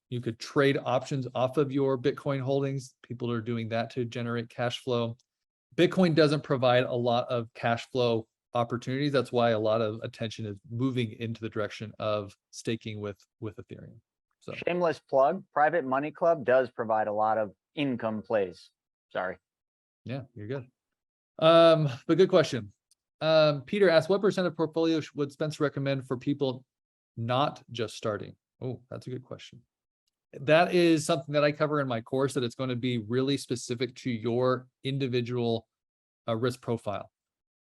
you could trade options off of your Bitcoin holdings. People are doing that to generate cash flow. Bitcoin doesn't provide a lot of cash flow opportunities. That's why a lot of attention is moving into the direction of staking with Ethereum. So shameless plug, Private Money Club does provide a lot of income plays. Sorry. Yeah, you're good. But good question. Peter asked, what % of portfolio would Spence recommend for people not just starting? Oh, that's a good question. that is something that I cover in my course, that it's going to be really specific to your individual risk profile.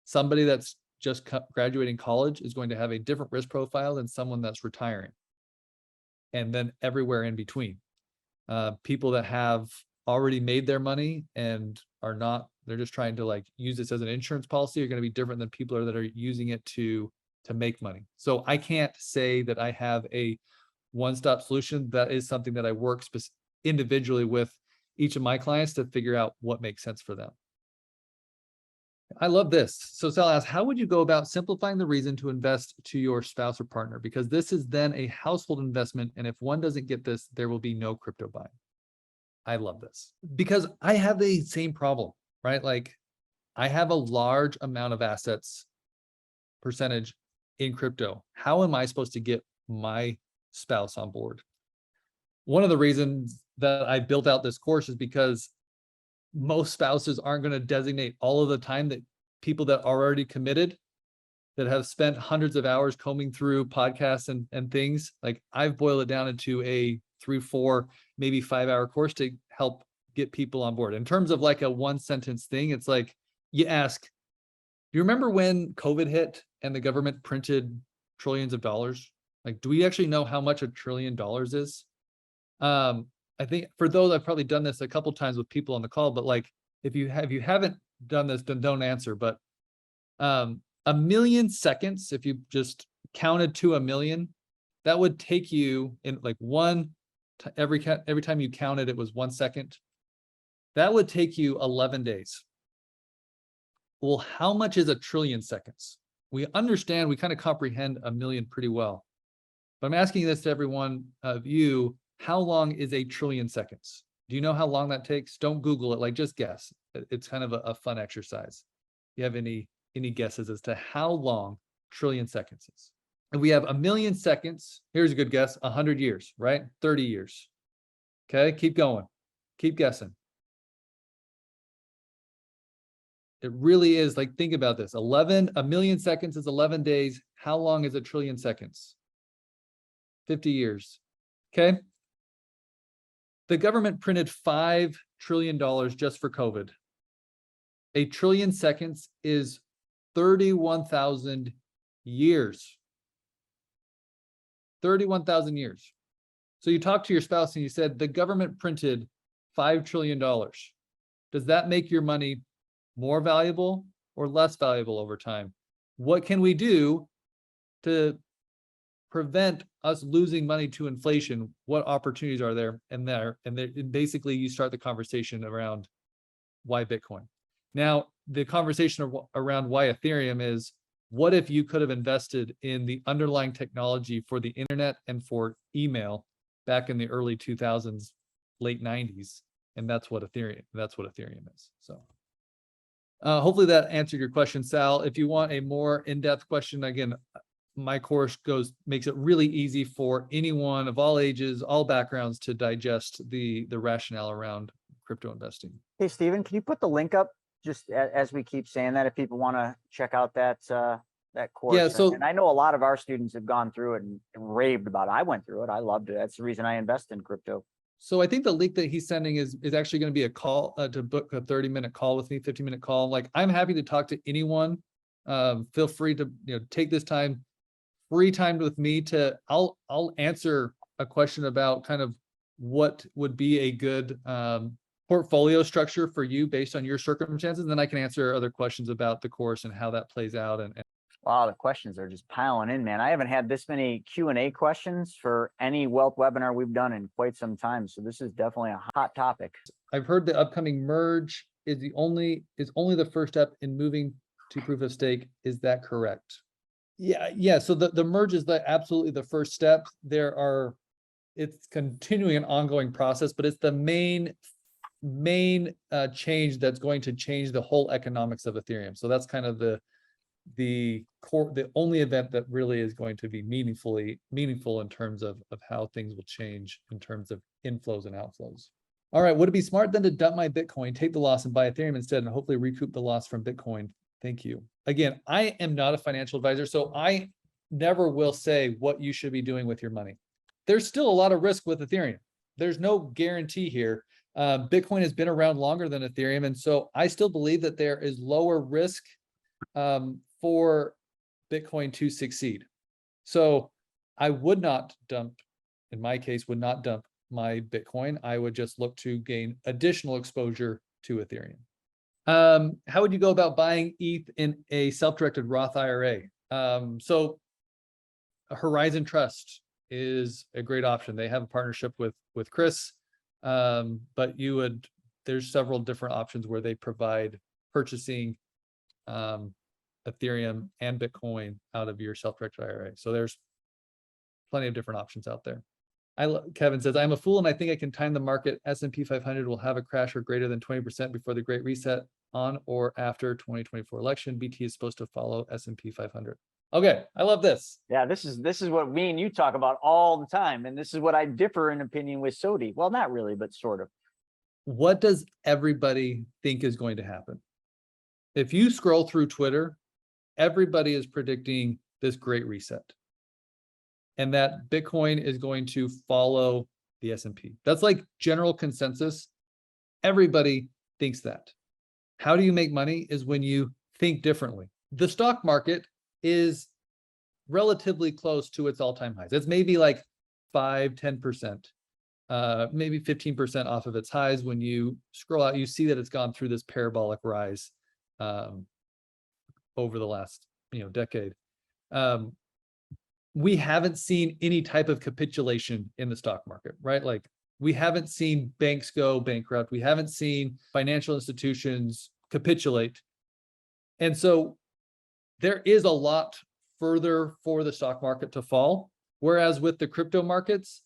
Somebody that's just graduating college is going to have a different risk profile than someone that's retiring. And then everywhere in between. People that have already made their money and are not, they're just trying to like use this as an insurance policy, are going to be different than people that are using it to make money. So I can't say that I have a one-stop solution. That is something that I work individually with each of my clients to figure out what makes sense for them. I love this. So Sal asks, how would you go about simplifying the reason to invest to your spouse or partner? Because this is then a household investment. And if one doesn't get this, there will be no crypto buying. I love this because I have the same problem, right? Like I have a large amount of assets percentage in crypto. How am I supposed to get my spouse on board? One of the reasons that I built out this course is because most spouses aren't going to designate all of the time that people that are already committed, that have spent hundreds of hours combing through podcasts and things. Like I've boiled it down into a 3, 4, maybe 5-hour course to help get people on board. In terms of like a one sentence thing, it's like you ask, do you remember when COVID hit and the government printed trillions of dollars? Like, do we actually know how much $1 trillion is? I think for those, I've probably done this a couple times with people on the call, but like, if you haven't done this, then don't answer. But 1 million seconds, if you just counted to 1 million, that would take you in like every time you counted, it was 1 second. That would take you 11 days. Well, how much is 1 trillion seconds? We understand, we kind of comprehend 1 million pretty well. But I'm asking this to every one of you. How long is 1 trillion seconds? Do you know how long that takes? Don't Google it, like just guess. It's kind of a fun exercise. Do you have any guesses as to how long 1 trillion seconds is? And we have 1 million seconds. Here's a good guess, 100 years, right? 30 years. Okay, keep going. Keep guessing. It really is like, think about this. 1 million seconds is 11 days. How long is 1 trillion seconds? 50 years. Okay. The government printed $5 trillion just for COVID. 1 trillion seconds is 31,000 years. 31,000 years. So you talk to your spouse and you said, the government printed $5 trillion. Does that make your money more valuable or less valuable over time? What can we do to prevent us losing money to inflation? What opportunities are there? And basically you start the conversation around why Bitcoin. Now, the conversation around why Ethereum is, what if you could have invested in the underlying technology for the internet and for email back in the early 2000s, late 90s? And that's what Ethereum is. So hopefully that answered your question, Sal. If you want a more in-depth question, again, my course makes it really easy for anyone of all ages, all backgrounds to digest the rationale around crypto investing. Hey, Stephen, can you put the link up just as we keep saying that, if people want to check out that course? Yeah, so and I know a lot of our students have gone through it and raved about it. I went through it. I loved it. That's the reason I invest in crypto. So I think the link that he's sending is actually going to be a call to book a 30-minute call with me, 15-minute call. Like, I'm happy to talk to anyone. Feel free to take this time, free time with me I'll answer a question about kind of what would be a good portfolio structure for you based on your circumstances. And then I can answer other questions about the course and how that plays out. And wow, the questions are just piling in, man. I haven't had this many Q&A questions for any wealth webinar we've done in quite some time. So this is definitely a hot topic. I've heard the upcoming merge is only the first step in moving to proof of stake. Is that correct? Yeah. So the merge is absolutely the first step. It's continuing an ongoing process, but it's the main change that's going to change the whole economics of Ethereum. So that's kind of the only event that really is going to be meaningful in terms of how things will change in terms of inflows and outflows. All right, would it be smart then to dump my Bitcoin, take the loss and buy Ethereum instead, and hopefully recoup the loss from Bitcoin? Thank you. Again, I am not a financial advisor, so I never will say what you should be doing with your money. There's still a lot of risk with Ethereum. there's no guarantee here. Bitcoin has been around longer than Ethereum. And so I still believe that there is lower risk for Bitcoin to succeed. So I would not dump, in my case, would not dump my Bitcoin. I would just look to gain additional exposure to Ethereum. How would you go about buying ETH in a self-directed Roth IRA? So Horizon Trust is a great option. They have a partnership with Chris, but there's several different options where they provide purchasing Ethereum and Bitcoin out of your self-directed IRA. So there's plenty of different options out there. Kevin says, I'm a fool and I think I can time the market. S&P 500 will have a crash or greater than 20% before the Great Reset on or after 2024 election. BT is supposed to follow S&P 500. Okay, I love this. Yeah, this is what me and you talk about all the time. And this is what I differ in opinion with Sodi. Well, not really, but sort of. What does everybody think is going to happen? If you scroll through Twitter, everybody is predicting this Great Reset, and that Bitcoin is going to follow the S&P. That's like general consensus. Everybody thinks that. How do you make money is when you think differently. The stock market is relatively close to its all-time highs. It's maybe like 5-10%, maybe 15% off of its highs. When you scroll out, you see that it's gone through this parabolic rise over the last decade. We haven't seen any type of capitulation in the stock market, right? Like we haven't seen banks go bankrupt. We haven't seen financial institutions capitulate. And so there is a lot further for the stock market to fall. Whereas with the crypto markets,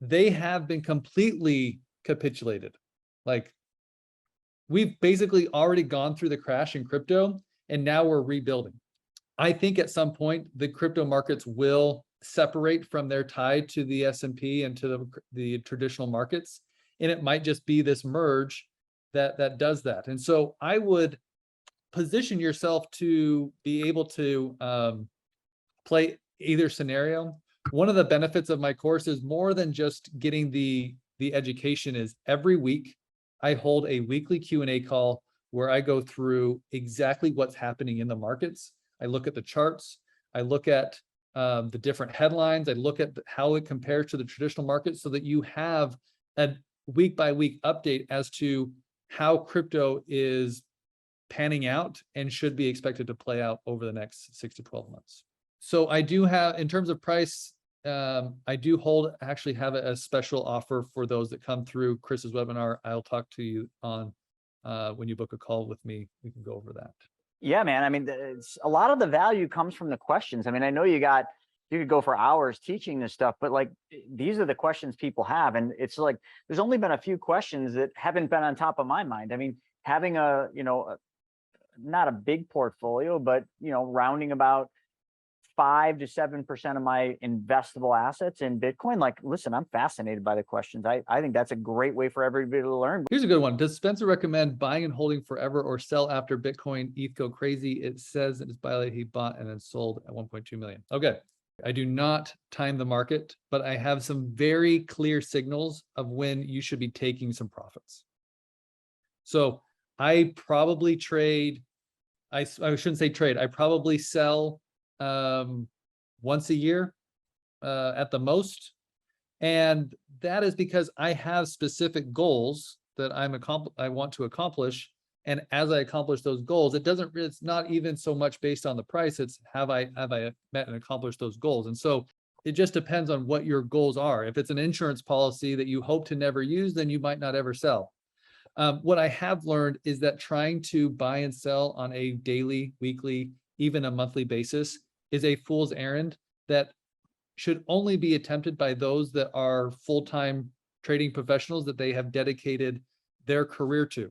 they have been completely capitulated. Like we've basically already gone through the crash in crypto and now we're rebuilding. I think at some point the crypto markets will separate from their tie to the S&P and to the traditional markets, and it might just be this merge that does that. And so I would position yourself to be able to play either scenario. One of the benefits of my course is more than just getting the education. Is every week I hold a weekly Q&A call where I go through exactly what's happening in the markets. I look at the charts, I look at the different headlines, I look at how it compares to the traditional market so that you have a week by week update as to how crypto is panning out and should be expected to play out over the next 6 to 12 months. So I do have, in terms of price, I do actually have a special offer for those that come through Chris's webinar. I'll talk to you on when you book a call with me, we can go over that. Yeah, man. I mean, a lot of the value comes from the questions. I mean, I know you could go for hours teaching this stuff, but like, these are the questions people have. And it's like, there's only been a few questions that haven't been on top of my mind. I mean, having not a big portfolio, but, rounding about 5 to 7% of my investable assets in Bitcoin. Like, listen, I'm fascinated by the questions. I think that's a great way for everybody to learn. Here's a good one. Does Spencer recommend buying and holding forever or sell after Bitcoin ETH go crazy? It says in his bio he bought and then sold at 1.2 million. Okay. I do not time the market, but I have some very clear signals of when you should be taking some profits. So I probably trade, I shouldn't say trade, I probably sell once a year at the most. And that is because I have specific goals that I want to accomplish. And as I accomplish those goals, it's not even so much based on the price. It's have I met and accomplished those goals? And so it just depends on what your goals are. If it's an insurance policy that you hope to never use, then you might not ever sell. What I have learned is that trying to buy and sell on a daily, weekly, even a monthly basis is a fool's errand that should only be attempted by those that are full-time trading professionals that they have dedicated their career to.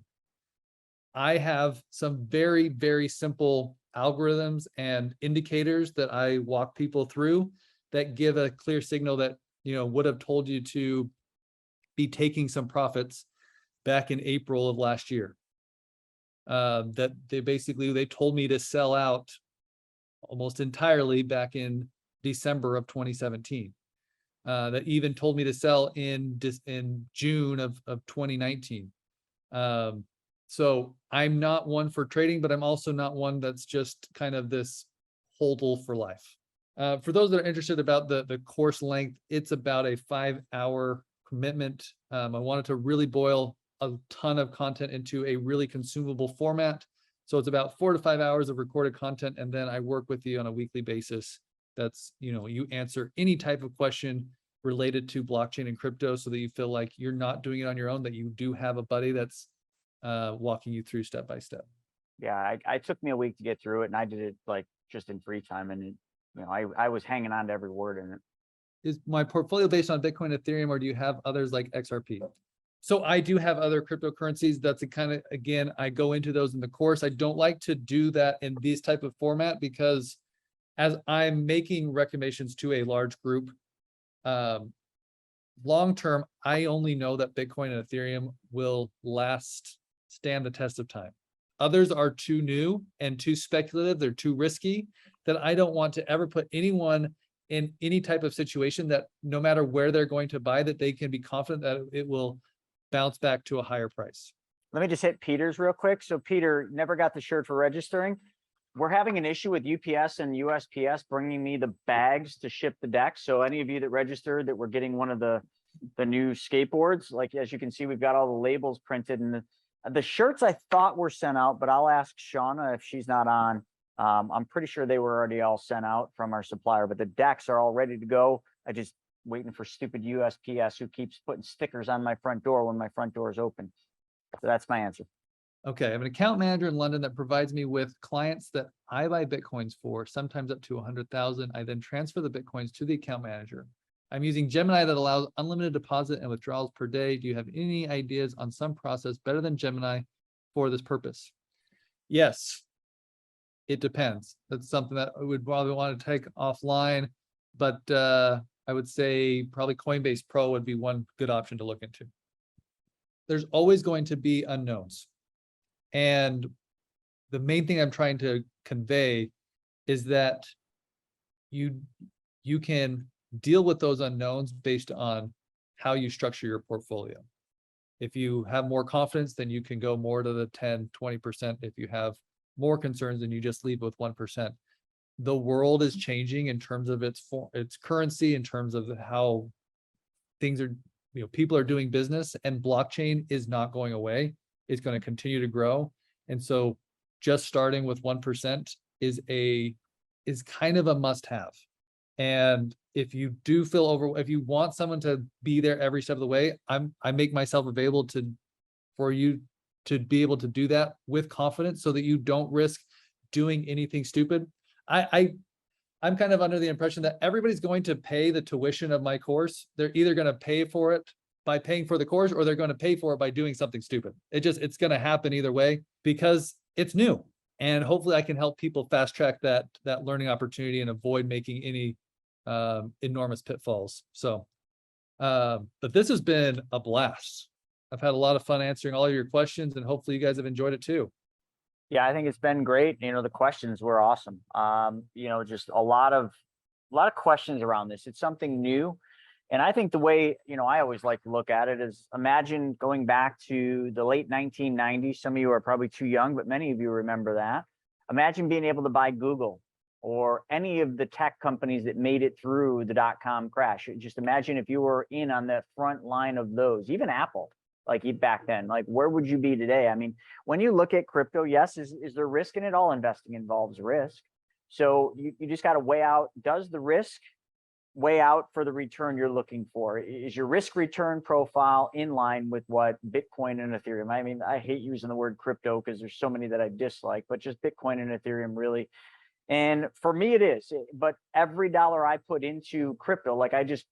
I have some very, very simple algorithms and indicators that I walk people through that give a clear signal that, would have told you to be taking some profits back in April of last year. That they told me to sell out almost entirely back in December of 2017. that even told me to sell in June of 2019. So I'm not one for trading, but I'm also not one that's just kind of this hodl for life. For those that are interested about the course length, it's about a 5-hour commitment. I wanted to really boil a ton of content into a really consumable format. So it's about 4 to 5 hours of recorded content. And then I work with you on a weekly basis. That's, you answer any type of question related to blockchain and crypto so that you feel like you're not doing it on your own, that you do have a buddy that's walking you through step by step. Yeah, it took me a week to get through it, and I did it like just in free time, and I was hanging on to every word in it. Is my portfolio based on Bitcoin, Ethereum, or do you have others like XRP? So I do have other cryptocurrencies. That's a kind of, again, I go into those in the course. I don't like to do that in this type of format because as I'm making recommendations to a large group, long term, I only know that Bitcoin and Ethereum will stand the test of time. Others are too new and too speculative. They're too risky that I don't want to ever put anyone in any type of situation that no matter where they're going to buy, that they can be confident that it will bounce back to a higher price. Let me just hit Peter's real quick. So Peter never got the shirt for registering. We're having an issue with UPS and USPS bringing me the bags to ship the decks. So any of you that registered that we're getting one of the new skateboards, like as you can see, we've got all the labels printed, and the shirts I thought were sent out, but I'll ask Shauna if she's not on. I'm pretty sure they were already all sent out from our supplier, but the decks are all ready to go. I just waiting for stupid USPS who keeps putting stickers on my front door when my front door is open. So that's my answer. Okay, I have an account manager in London that provides me with clients that I buy Bitcoins for, sometimes up to 100,000. I then transfer the Bitcoins to the account manager. I'm using Gemini that allows unlimited deposit and withdrawals per day. Do you have any ideas on some process better than Gemini for this purpose? Yes, it depends. That's something that I would probably want to take offline, but I would say probably Coinbase Pro would be one good option to look into. There's always going to be unknowns. And the main thing I'm trying to convey is that you can deal with those unknowns based on how you structure your portfolio. If you have more confidence, then you can go more to the 10, 20%. If you have more concerns, then you just leave with 1%. The world is changing in terms of its currency, in terms of how things are, people are doing business, and blockchain is not going away. It's going to continue to grow. And so just starting with 1% is kind of a must-have. And if you do feel if you want someone to be there every step of the way, I make myself available for you to be able to do that with confidence so that you don't risk doing anything stupid. I'm kind of under the impression that everybody's going to pay the tuition of my course. They're either going to pay for it by paying for the course, or they're going to pay for it by doing something stupid. It's going to happen either way because it's new. And hopefully I can help people fast track that learning opportunity and avoid making any enormous pitfalls. So, but this has been a blast. I've had a lot of fun answering all of your questions, and hopefully you guys have enjoyed it too. Yeah, I think it's been great. The questions were awesome. Just a lot of questions around this. It's something new. And I think the way, I always like to look at it is, imagine going back to the late 1990s. Some of you are probably too young, but many of you remember that. Imagine being able to buy Google or any of the tech companies that made it through the .com crash. Just imagine if you were in on the front line of those, even Apple, like back then, like where would you be today? I mean, when you look at crypto, yes, is there risk in it? All investing involves risk. So you just got to weigh out, does the risk weigh out for the return you're looking for? Is your risk return profile in line with what Bitcoin and Ethereum? I mean, I hate using the word crypto because there's so many that I dislike, but just Bitcoin and Ethereum really. And for me, it is. But every dollar I put into crypto, like I just,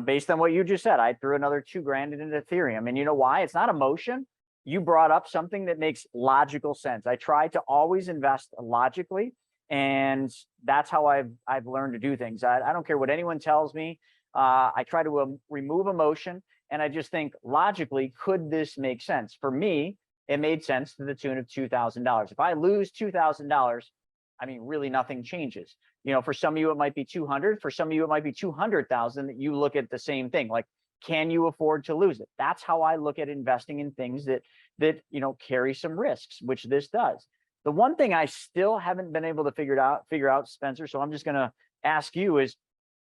based on what you just said, I threw another $2,000 into Ethereum. And you know why? It's not emotion. You brought up something that makes logical sense. I try to always invest logically. And that's how I've learned to do things. I don't care what anyone tells me. I try to remove emotion, and I just think logically, could this make sense? For me, it made sense to the tune of $2,000. If I lose $2,000, I mean, really nothing changes. For some of you, it might be 200. For some of you, it might be 200,000 that you look at the same thing. Like, can you afford to lose it? That's how I look at investing in things that carry some risks, which this does. The one thing I still haven't been able to figure out, Spencer, so I'm just going to ask you is,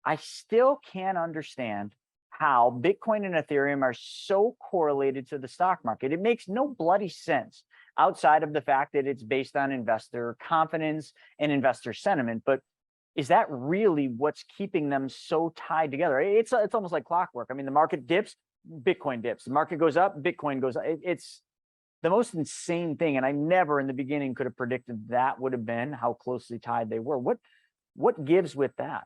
I still can't understand how Bitcoin and Ethereum are so correlated to the stock market. It makes no bloody sense outside of the fact that it's based on investor confidence and investor sentiment. But is that really what's keeping them so tied together? It's almost like clockwork. I mean, the market dips, Bitcoin dips. The market goes up, Bitcoin goes up. It's the most insane thing. And I never in the beginning could have predicted that would have been how closely tied they were. What gives with that?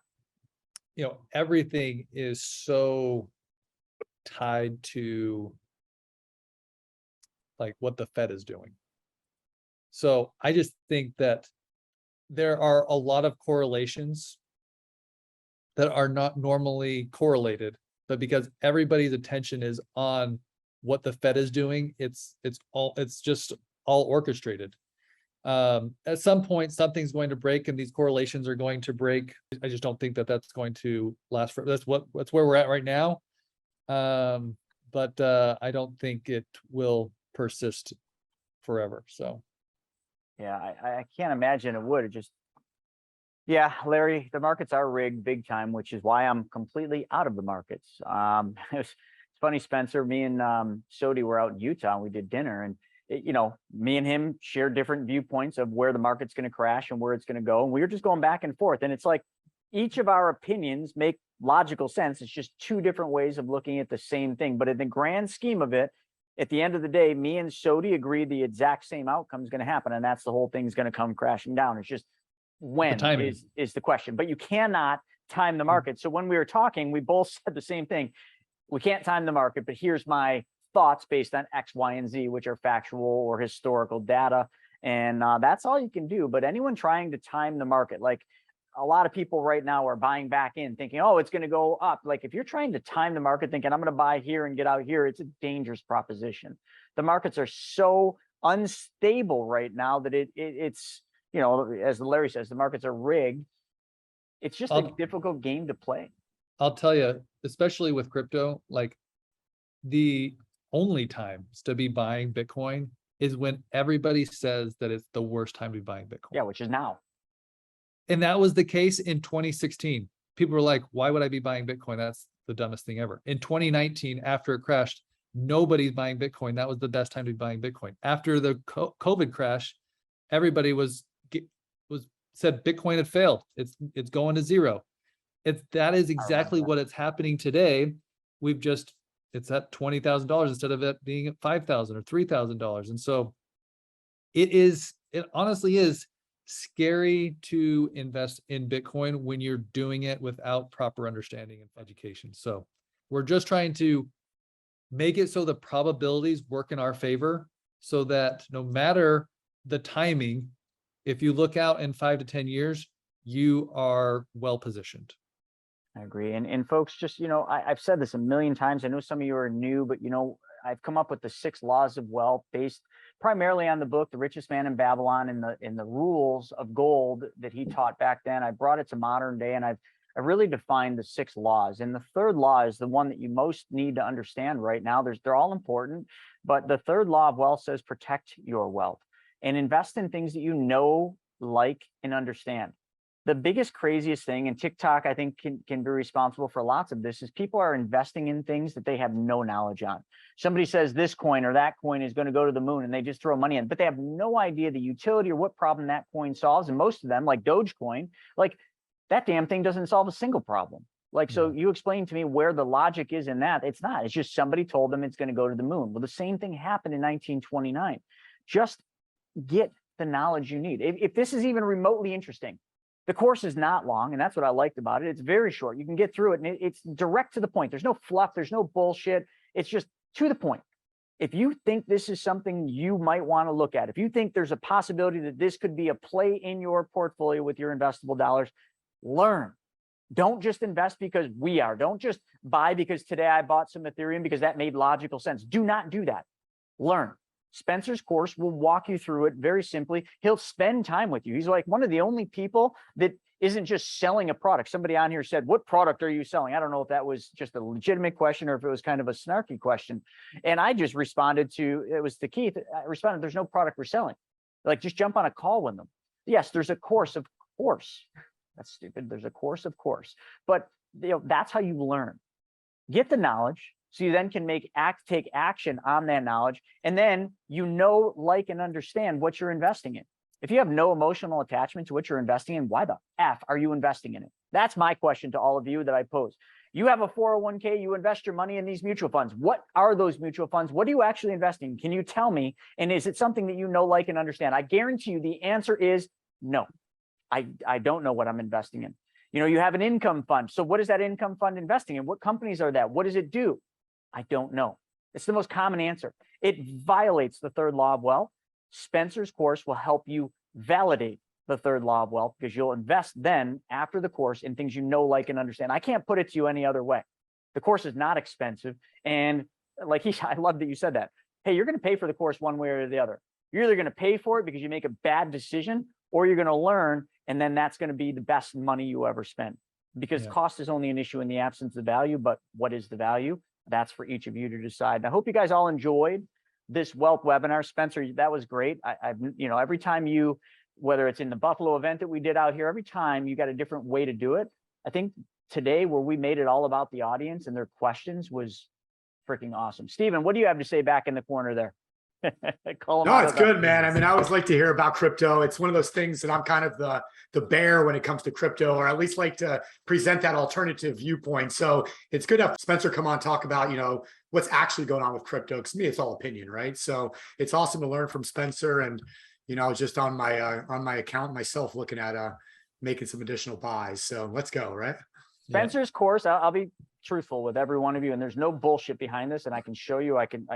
Everything is so tied to like what the Fed is doing. So I just think that there are a lot of correlations that are not normally correlated, but because everybody's attention is on what the Fed is doing, it's just all orchestrated. At some point, something's going to break and these correlations are going to break. I just don't think that that's going to last for, that's where we're at right now. But I don't think it will persist forever. So. Yeah, I can't imagine it would. Yeah, Larry, the markets are rigged big time, which is why I'm completely out of the markets. It's funny, Spencer, me and Sodi were out in Utah and we did dinner, and me and him shared different viewpoints of where the market's going to crash and where it's going to go. And we were just going back and forth. And it's like each of our opinions make logical sense. It's just two different ways of looking at the same thing. But in the grand scheme of it, at the end of the day, me and Sodi agree the exact same outcome is going to happen. And that's the whole thing's going to come crashing down. It's just when is the question. But you cannot time the market. So when we were talking, we both said the same thing. We can't time the market, but here's my thoughts based on X, Y, and Z, which are factual or historical data. And that's all you can do. But anyone trying to time the market, like a lot of people right now are buying back in thinking, oh, it's going to go up. Like if you're trying to time the market thinking I'm going to buy here and get out here, it's a dangerous proposition. The markets are so unstable right now that it's, as Larry says, the markets are rigged. It's just a difficult game to play. I'll tell you, especially with crypto, like the only times to be buying Bitcoin is when everybody says that it's the worst time to be buying Bitcoin. Yeah, which is now. And that was the case in 2016. People were like, why would I be buying Bitcoin? That's the dumbest thing ever. In 2019, after it crashed, nobody's buying Bitcoin. That was the best time to be buying Bitcoin. After the COVID crash, everybody said Bitcoin had failed. It's going to zero. That is exactly what is happening today. It's at $20,000 instead of it being at $5,000 or $3,000. And so it honestly is scary to invest in Bitcoin when you're doing it without proper understanding and education. So we're just trying to make it so the probabilities work in our favor so that no matter the timing, if you look out in 5 to 10 years, you are well positioned. I agree. And folks, just, I've said this a million times. I know some of you are new, but, I've come up with the 6 laws of wealth based primarily on the book, The Richest Man in Babylon, and the rules of gold that he taught back then. I brought it to modern day, and I really defined the 6 laws. And the third law is the one that you most need to understand right now. They're all important, but the third law of wealth says protect your wealth and invest in things that you know, like, and understand. The biggest, craziest thing, and TikTok, I think, can be responsible for lots of this, is people are investing in things that they have no knowledge on. Somebody says this coin or that coin is going to go to the moon, and they just throw money in, but they have no idea the utility or what problem that coin solves. And most of them, like Dogecoin, like that damn thing doesn't solve a single problem. Like, so you explain to me where the logic is in that. It's not. It's just somebody told them it's going to go to the moon. Well, the same thing happened in 1929. Just get the knowledge you need. If this is even remotely interesting, the course is not long, and that's what I liked about it. It's very short. You can get through it, and it's direct to the point. There's no fluff. There's no bullshit. It's just to the point. If you think this is something you might want to look at, if you think there's a possibility that this could be a play in your portfolio with your investable dollars, learn. Don't just invest because we are. Don't just buy because today I bought some Ethereum because that made logical sense. Do not do that. Learn. Spencer's course will walk you through it very simply. He'll spend time with you. He's like one of the only people that isn't just selling a product. Somebody on here said, what product are you selling? I don't know if that was just a legitimate question or if it was kind of a snarky question. And I just responded to, it was to Keith, I responded, there's no product we're selling. Like, just jump on a call with them. Yes, there's a course, of course. That's stupid. There's a course, of course. But that's how you learn. Get the knowledge, so you then can take action on that knowledge. And then like, and understand what you're investing in. If you have no emotional attachment to what you're investing in, why the F are you investing in it? That's my question to all of you that I pose. You have a 401k, you invest your money in these mutual funds. What are those mutual funds? What are you actually investing in? Can you tell me? And is it something that you know, like, and understand? I guarantee you the answer is no. I don't know what I'm investing in. You have an income fund. So what is that income fund investing in? What companies are that? What does it do? I don't know. It's the most common answer. It violates the third law of wealth. Spencer's course will help you validate the third law of wealth, because you'll invest then after the course in things you know, like, and understand. I can't put it to you any other way. The course is not expensive. And like I love that you said that. Hey, you're going to pay for the course one way or the other. You're either going to pay for it because you make a bad decision, or you're going to learn, and then that's going to be the best money you ever spent. Because cost is only an issue in the absence of value, but what is the value? That's for each of you to decide. And I hope you guys all enjoyed this wealth webinar. Spencer, that was great. Every time whether it's in the Buffalo event that we did out here, every time you got a different way to do it. I think today, where we made it all about the audience and their questions, was freaking awesome. Steven, what do you have to say back in the corner there? No, it's good, man. I mean, I always like to hear about crypto. It's one of those things that I'm kind of the bear when it comes to crypto, or at least like to present that alternative viewpoint. So it's good to have Spencer come on, talk about, what's actually going on with crypto. Because to me, it's all opinion, right? So it's awesome to learn from Spencer. And, just on my account myself, looking at making some additional buys. So let's go, right? Spencer's course, I'll be truthful with every one of you, and there's no bullshit behind this. And I can show you, I can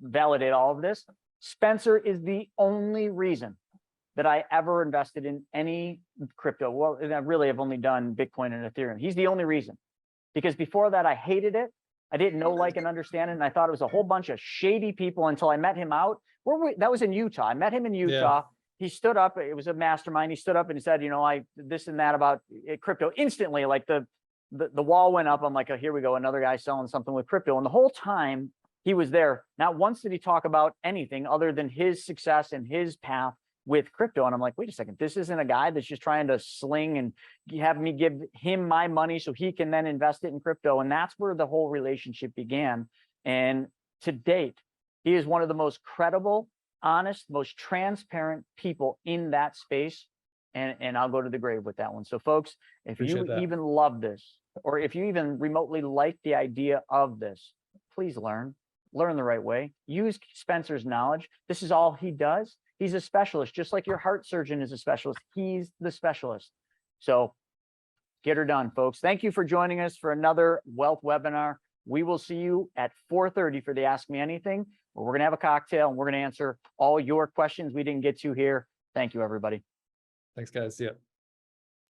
validate all of this. Spencer is the only reason that I ever invested in any crypto. Well, I really have only done Bitcoin and Ethereum. He's the only reason, because before that, I hated it. I didn't know, like, and understand it. And I thought it was a whole bunch of shady people until I met him out. That was in Utah. I met him in Utah. He stood up. It was a mastermind. He stood up and he said, this and that about crypto. Instantly, like the wall went up. I'm like, oh, here we go. Another guy selling something with crypto. And the whole time he was there, not once did he talk about anything other than his success and his path with crypto. And I'm like, wait a second, this isn't a guy that's just trying to sling and have me give him my money so he can then invest it in crypto. And that's where the whole relationship began. And to date, he is one of the most credible, honest, most transparent people in that space. And I'll go to the grave with that one. So folks, if you even love this, or if you even remotely like the idea of this, please learn the right way. Use Spencer's knowledge. This is all he does. He's a specialist, just like your heart surgeon is a specialist. He's the specialist. So get her done, folks. Thank you for joining us for another wealth webinar. We will see you at 4:30 for the Ask Me Anything, where we're going to have a cocktail and we're going to answer all your questions we didn't get to here. Thank you, everybody. Thanks, guys. See ya.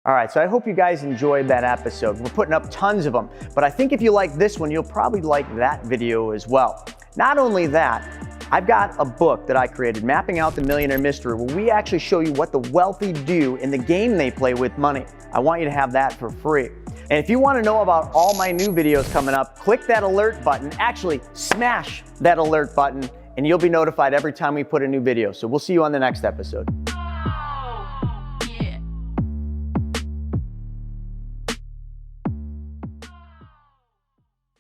All right, so I hope you guys enjoyed that episode. We're putting up tons of them, but I think if you like this one, you'll probably like that video as well. Not only that, I've got a book that I created, Mapping Out the Millionaire Mystery, where we actually show you what the wealthy do in the game they play with money. I want you to have that for free. And if you want to know about all my new videos coming up, click that alert button. Actually, smash that alert button, and you'll be notified every time we put a new video. So we'll see you on the next episode.